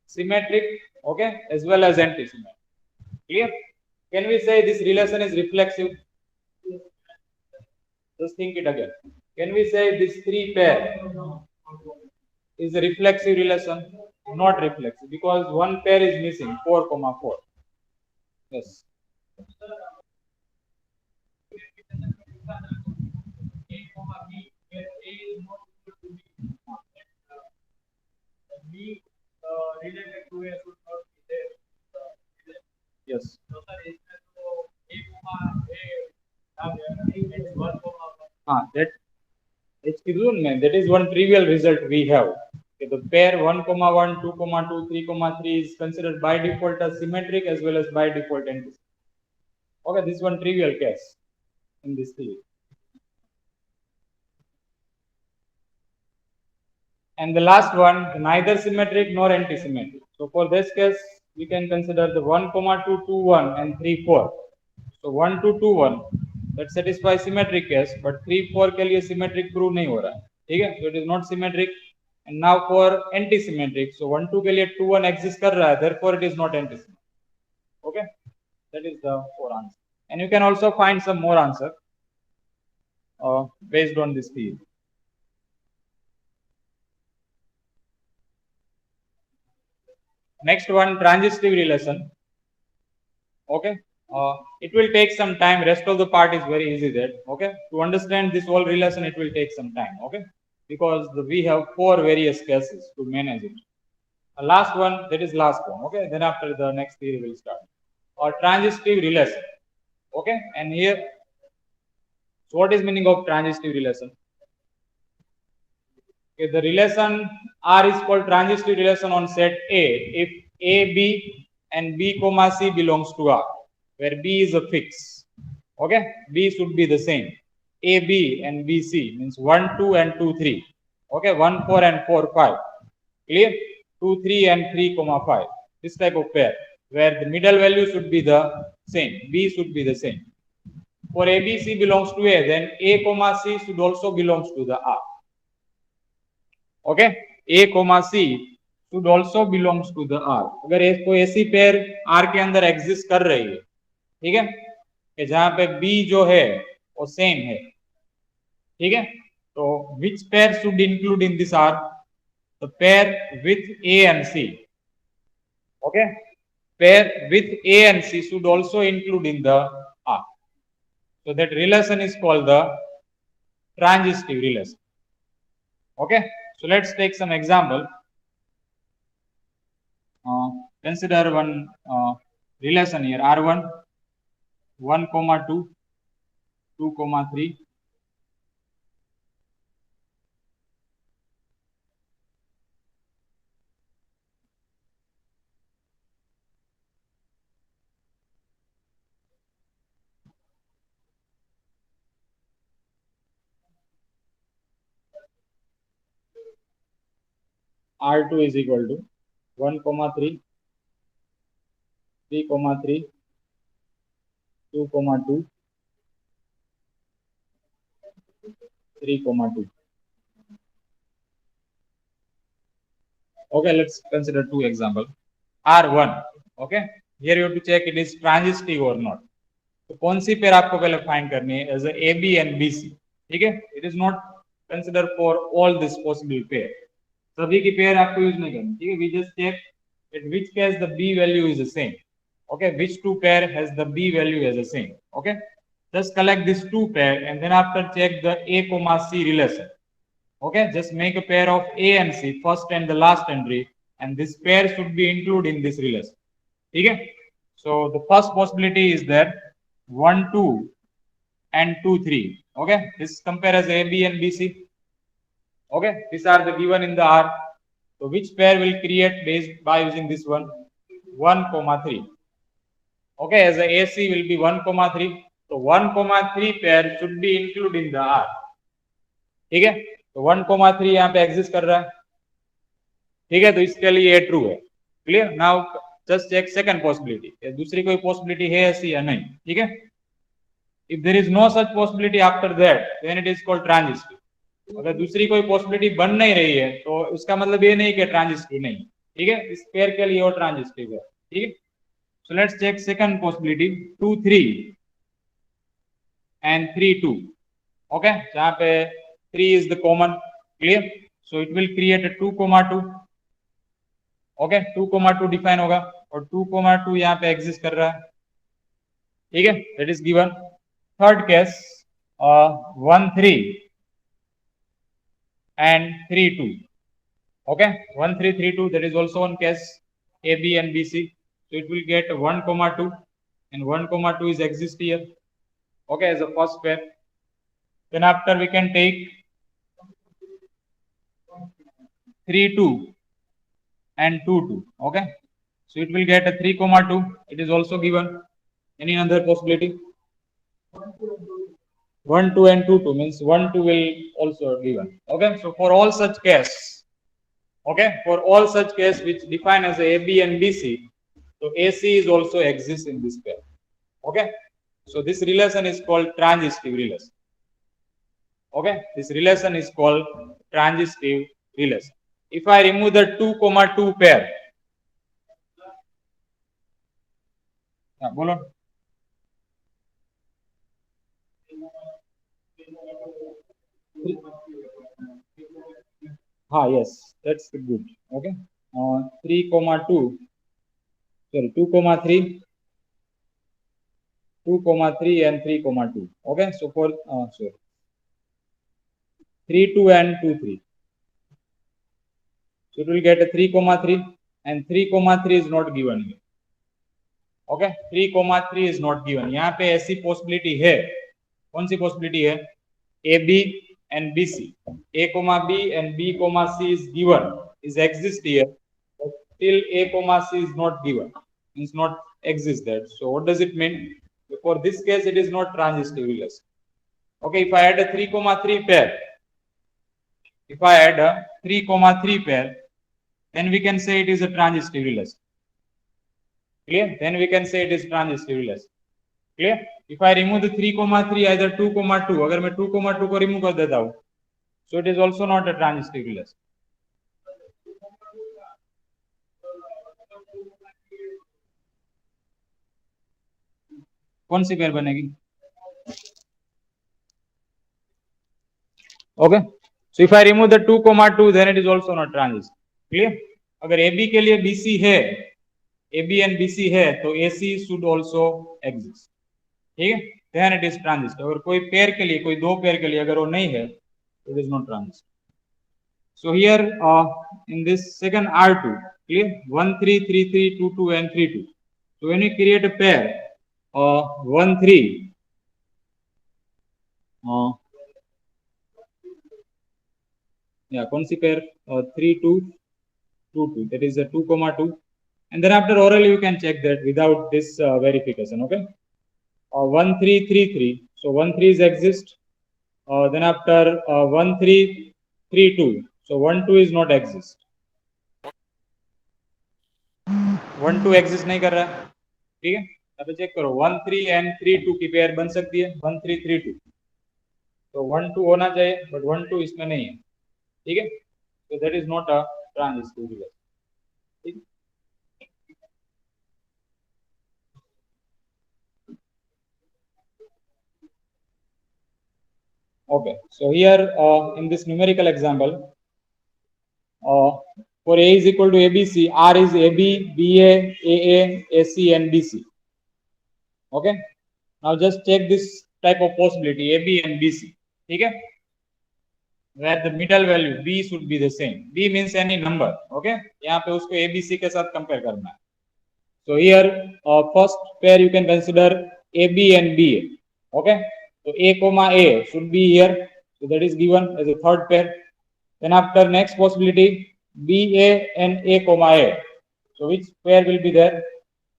symmetric, okay, as well as anti-symmetric. Clear? Can we say this relation is reflexive? Just think it again. Can we say this 3 pair is a reflexive relation? Not reflexive, because one pair is missing, 4 comma 4. Yes. Related to a should not be there. Yes. That that is one trivial result we have. Okay, the pair 1 comma 1 2 comma 2 3 comma 3 is considered by default as symmetric as well as by default anti. Okay, this is one trivial case in this theory. And the last one, neither symmetric nor anti-symmetric. So for this case, we can consider the 1, 2, 2, 1 and 3, 4. So 1, 2, 2, 1 that satisfies symmetric case, but 3, 4 के लिए symmetric prove नहीं हो रहा है, ठीक है? So it is not symmetric. And now for anti-symmetric, so 1, 2 के लिए 2, 1 exist कर रहा है, therefore it is not anti-symmetric. Okay, that is the 4 answer. And you can also find some more answer based on this theory. Next one, transitive relation. Okay, it will take some time. Rest of the part is very easy there. Okay, to understand this whole relation, it will take some time. Okay, because we have 4 various cases to manage it. Last one, that is last one. Okay, then after the next theory will start. Or transitive relation. Okay, and here, so what is meaning of transitive relation? Okay, the relation R is called transitive relation on set A if A, B and B comma C belongs to R, where B is a fix. Okay, B should be the same. A, B and B, C means 1, 2 and 2, 3. Okay, 1, 4 and 4, 5. Clear? 2, 3 and 3 comma 5. This type of pair where the middle value should be the same. B should be the same. For A, B, C belongs to A, then A comma C should also belongs to the R. Okay, A comma C should also belongs to the R. अगर कोई ऐसी pair R के अंदर exist कर रही है, ठीक है, कि जहां पे B जो है वो सेम है, ठीक है, तो which pair should include in this R? The pair with A and C. Okay, pair with A and C should also include in the R. So that relation is called the transitive relation. Okay, so let's take some example. Consider one relation here, R1, 1 comma 2, 2 comma 3. R2 is equal to 1 comma 3, 3 comma 3, 2 comma 2, 3 comma 2. Okay, let's consider 2 examples. R1, okay, here you have to check it is transitive or not. तो कौन सी pair आपको पहले find करनी है as A B and B C, ठीक है, it is not consider for all this possible pair, सभी की पेयर आपको यूज नहीं करनी, ठीक है, we just check at which case the B value is the same. Okay, which two pair has the B value as the same. Okay, just collect this two pair and then after check the A comma C relation. Okay, just make a pair of A and C, first and the last entry, and this pair should be included in this relation. Okay, so the first possibility is there 1, 2 and 2, 3. Okay, this compare as A, B and B, C. Okay, these are the given in the R. So which pair will create based by using this one? 1 comma 3. Okay, as the AC will be 1 comma 3. So 1 comma 3 pair should be included in the R. ठीक है, तो 1 comma 3 यहाँ पे exist कर रहा है, ठीक है, तो इसके लिए ये ट्रू है. Clear? Now just check second possibility, दूसरी कोई पॉसिबिलिटी है ऐसी या नहीं, ठीक है. If there is no such possibility after that then it is called transitive. अगर दूसरी कोई पॉसिबिलिटी बन नहीं रही है तो उसका मतलब ये नहीं कि ट्रांजिस्टिव नहीं, ठीक है, इस पेयर के लिए वो ट्रांजिस्टिव है, ठीक है. So let's check second possibility 2, 3 and 3, 2. Okay, जहाँ पे 3 is the common. Clear? So it will create a 2 comma 2. Okay, 2 comma 2 define होगा और 2 comma 2 यहाँ पे exist कर रहा है, ठीक है, that is given. Third case 1, 3 and 3, 2. Okay, 1, 3, 3, 2, that is also one case A, B and B, C. So it will get 1 comma 2 and 1 comma 2 is exist here. Okay, as a first pair. Then after we can take 3, 2 and 2, 2. Okay, so it will get a 3 comma 2. It is also given. Any other possibility? 1, 2 and 2, 2 means 1, 2 will also given. Okay, so for all such case, okay, for all such case which define as A, B and B, C, So AC is also exists in this pair. Okay. So this relation is called transitive relation. Okay. This relation is called transitive relation. If I remove the 2,2 pair, bolo. Yes, that's good. Okay. 3,2, sorry, 2,3, 2,3 and 3,2. Okay. So for, sorry, 3, 2 and 2, 3. So it will get a 3,3 and 3,3 is not given here. Okay. 3,3 is not given. यहाँ पे ऐसी possibility है. कौन सी possibility है? AB and BC. A, B and B, C is given, is exist here. But till A, C is not given, means not exist there. So what does it mean? For this case, it is not transitive relation. Okay, if I add a 3,3 pair, if I add a 3,3 pair, then we can say it is a transitive relation. Clear? Then we can say it is transitive relation. Clear? If I remove the 3,3, either 2,2, अगर मैं 2,2 को remove कर देता हूँ, so it is also not a transitive relation. कौन सी pair बनेगी? Okay. So if I remove the 2,2, then it is also not transitive. Clear? अगर AB के लिए BC है, AB and BC है, तो AC should also exist. ठीक है? Then it is transitive. अगर कोई पेयर के लिए, कोई दो पेयर के लिए अगर वो नहीं है, it is not transitive. So here in this second R2, clear? 1, 3, 3, 3, 2, 2 and 3, 2. So when we create a pair, 1, 3, कौन सी pair? 3, 2, 2, 2. That is a 2,2. And then after orally you can check that without this verification. Okay. 1, 3, 3, 3. So 1, 3 is exist. Then after 1, 3, 3, 2. So 1, 2 is not exist. 1, 2 exist नहीं कर रहा. ठीक है. अब check करो 1, 3 and 3, 2 की pair बन सकती है. 1, 3, 3, 2. तो 1, 2 होना चाहिए, but 1, 2 इसमें नहीं है. ठीक है. So that is not a transitive relation. ठीक है. Okay, so here in this numerical example, for A is equal to ABC, R is AB, BA, AA, AC and BC. Okay, now just check this type of possibility AB and BC. Okay, where the middle value B should be the same. B means any number. Okay, यहाँ पे उसको ABC के साथ compare करना है. So here first pair you can consider AB and BA. Okay, so A comma A should be here. So that is given as a third pair. Then after next possibility BA and A comma A. So which pair will be there?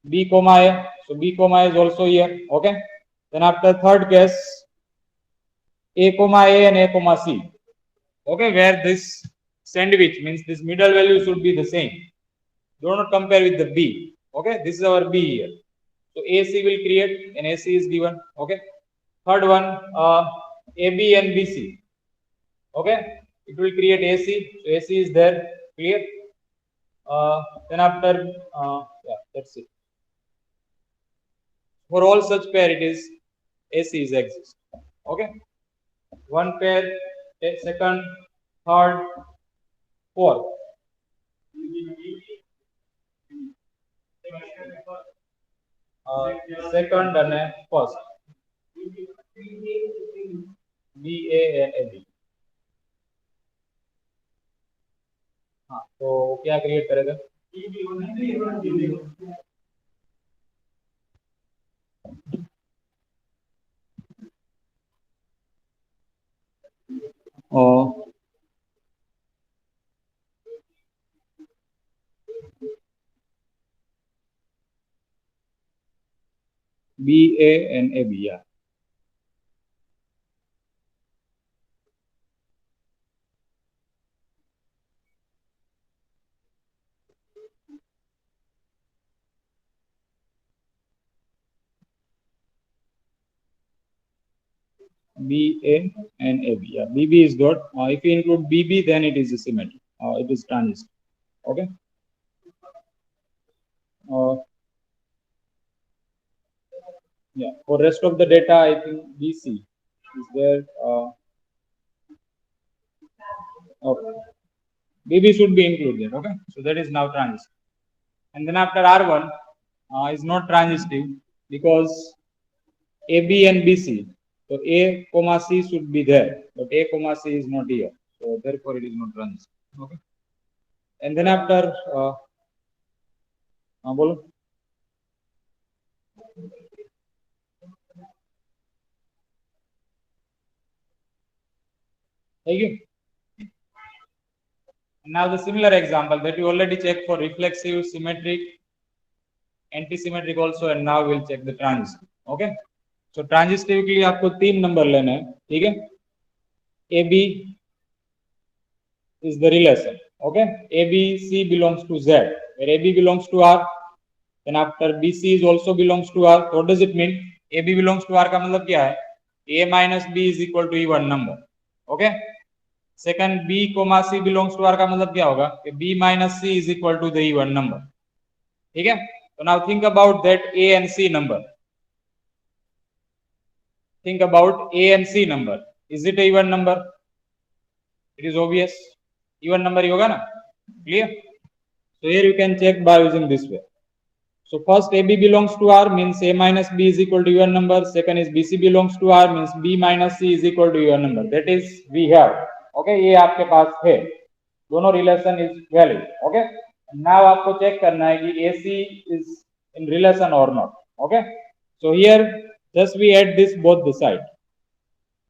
B comma A. So B comma A is also here. Okay. Then after third case A comma A and A comma C. Okay, where this sandwich means this middle value should be the same. Do not compare with the B. Okay, this is our B here. So AC will create and AC is given. Okay. Third one AB and BC. Okay, it will create AC. So AC is there. Clear? Then after that's it. For all such pair, it is AC is exist. Okay, one pair, second, third, fourth. Second and first. B, A and AB. हाँ, तो क्या create करेगा? B, A and AB. Yeah. BA and AB. Yeah, BB is dot. If you include BB, then it is a symmetry. It is transistor. Okay. Yeah. For rest of the data, I think BC is there. Okay. BB should be included. Okay. So that is now transistor. And then after R1 is not transistive because AB and BC. So A comma C should be there, but A comma C is not here. So therefore it is not transistor. Okay. And then after bolo. Thank you. Now the similar example that you already checked for reflexive, symmetric, anti-symmetric also, and now we'll check the transistor. Okay. So transitive के लिए आपको 3 number लेने हैं, ठीक है. AB is the relation. Okay. ABC belongs to Z, where AB belongs to R. Then after BC is also belongs to R. What does it mean? AB belongs to R का मतलब क्या है? A minus B is equal to even number. Okay. Second, B comma C belongs to R का मतलब क्या होगा? कि B minus C is equal to the even number. ठीक है. So now think about that A and C number. Think about A and C number. Is it a even number? It is obvious. Even number ही होगा ना? Clear? So here you can check by using this way. So first AB belongs to R means A minus B is equal to even number. Second is BC belongs to R means B minus C is equal to even number. That is we have. Okay, ये आपके पास है. दोनों relation is valid. Okay. Now आपको check करना है कि AC is in relation or not. Okay. So here just we add this both the side.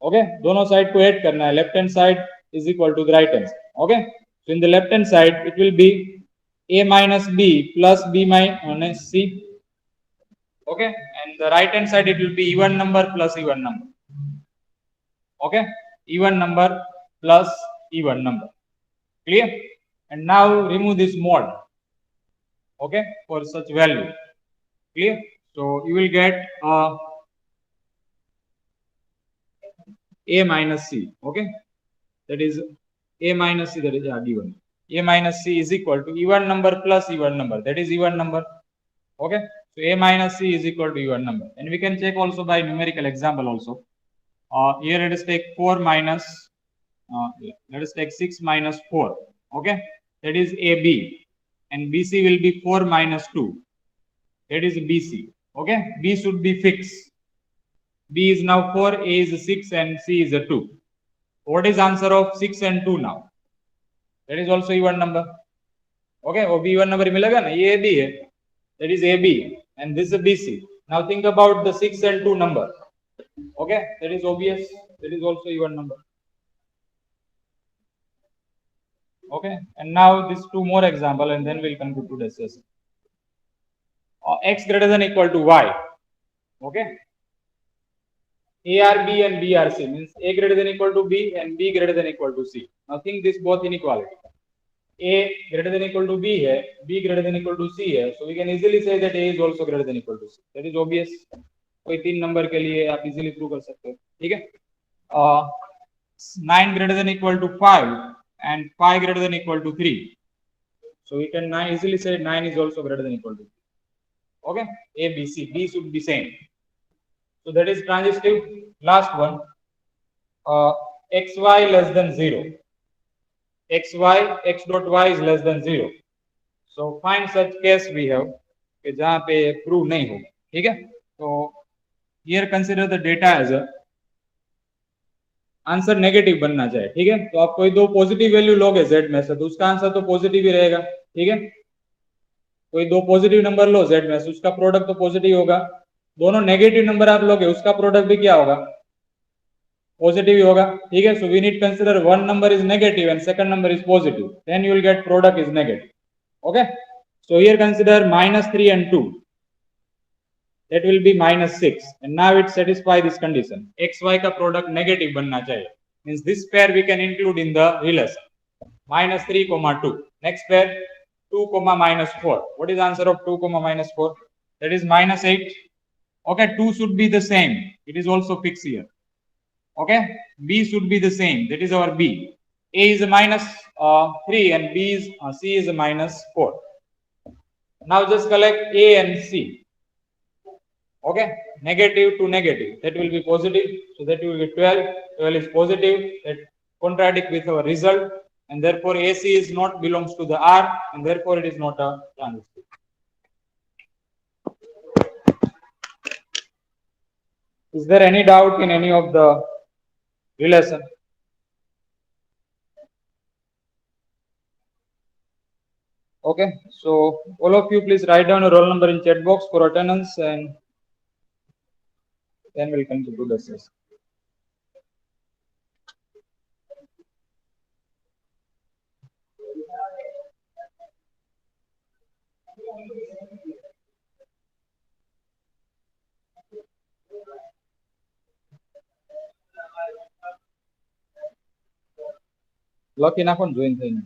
Okay. दोनों side को add करना है. Left hand side is equal to the right hand side. Okay. So in the left hand side it will be A minus B plus B minus C. Okay. And the right hand side it will be even number plus even number. Okay. Even number plus even number. Clear? And now remove this mod. Okay. For such value. Clear? So you will get A minus C. Okay. That is A minus C, that is given. A minus C is equal to even number plus even number. That is even number. Okay. So A minus C is equal to even number. And we can check also by numerical example also. Here let us take 4 minus, let us take 6 minus 4. Okay. That is AB. And BC will be 4 minus 2. That is BC. Okay. B should be fixed. B is now 4, A is 6 and C is a 2. What is answer of 6 and 2 now? That is also even number. Okay, वो भी even number मिलेगा ना, ये AB है. That is AB and this is BC. Now think about the 6 and 2 number. Okay, that is obvious. That is also even number. Okay, and now these two more example and then we'll conclude today's session. X greater than equal to Y. Okay. A are B and B are C means A greater than equal to B and B greater than equal to C. Now think this both inequality. A greater than equal to B है, B greater than equal to C है, so we can easily say that A is also greater than equal to C. That is obvious. कोई 3 number के लिए आप easily prove कर सकते हो, ठीक है? 9 greater than equal to 5 and 5 greater than equal to 3. So we can easily say 9 is also greater than equal to 3. Okay? A, B, C. B should be same. So that is transitive. Last one. XY less than 0. XY, X dot Y is less than 0. So find such case we have कि जहाँ पे prove नहीं हो, ठीक है? तो here consider the data as a answer negative बनना चाहिए, ठीक है? तो आप कोई दो पॉजिटिव वैल्यू लोगे z में से तो उसका आंसर तो पॉजिटिव ही रहेगा, ठीक है? कोई दो पॉजिटिव नंबर लो z में से उसका प्रोडक्ट तो पॉजिटिव होगा. दोनों नेगेटिव नंबर आप लोगे उसका प्रोडक्ट भी क्या होगा? पॉजिटिव ही होगा, ठीक है? So we need consider one number is negative and second number is positive, then you will get product is negative. Okay, so here consider -3 and 2, that will be -6 and now it satisfy this condition. XY का product negative बनना चाहिए, means this pair we can include in the relation -3, 2. Next pair 2, -4. What is answer of 2, -4? That is -8. Okay, 2 should be the same. It is also fixed here. Okay, B should be the same. That is our B. A is a minus 3 and B is C is a minus 4. Now just collect A and C. Okay, negative to negative, that will be positive, so that will be 12. 12 is positive, that contradict with our result, and therefore AC is not belongs to the R, and therefore it is not a transistor. Is there any doubt in any of the relation? Okay, so all of you please write down your roll number in chat box for attendance, and then we'll continue the session. Lucky enough on join thing.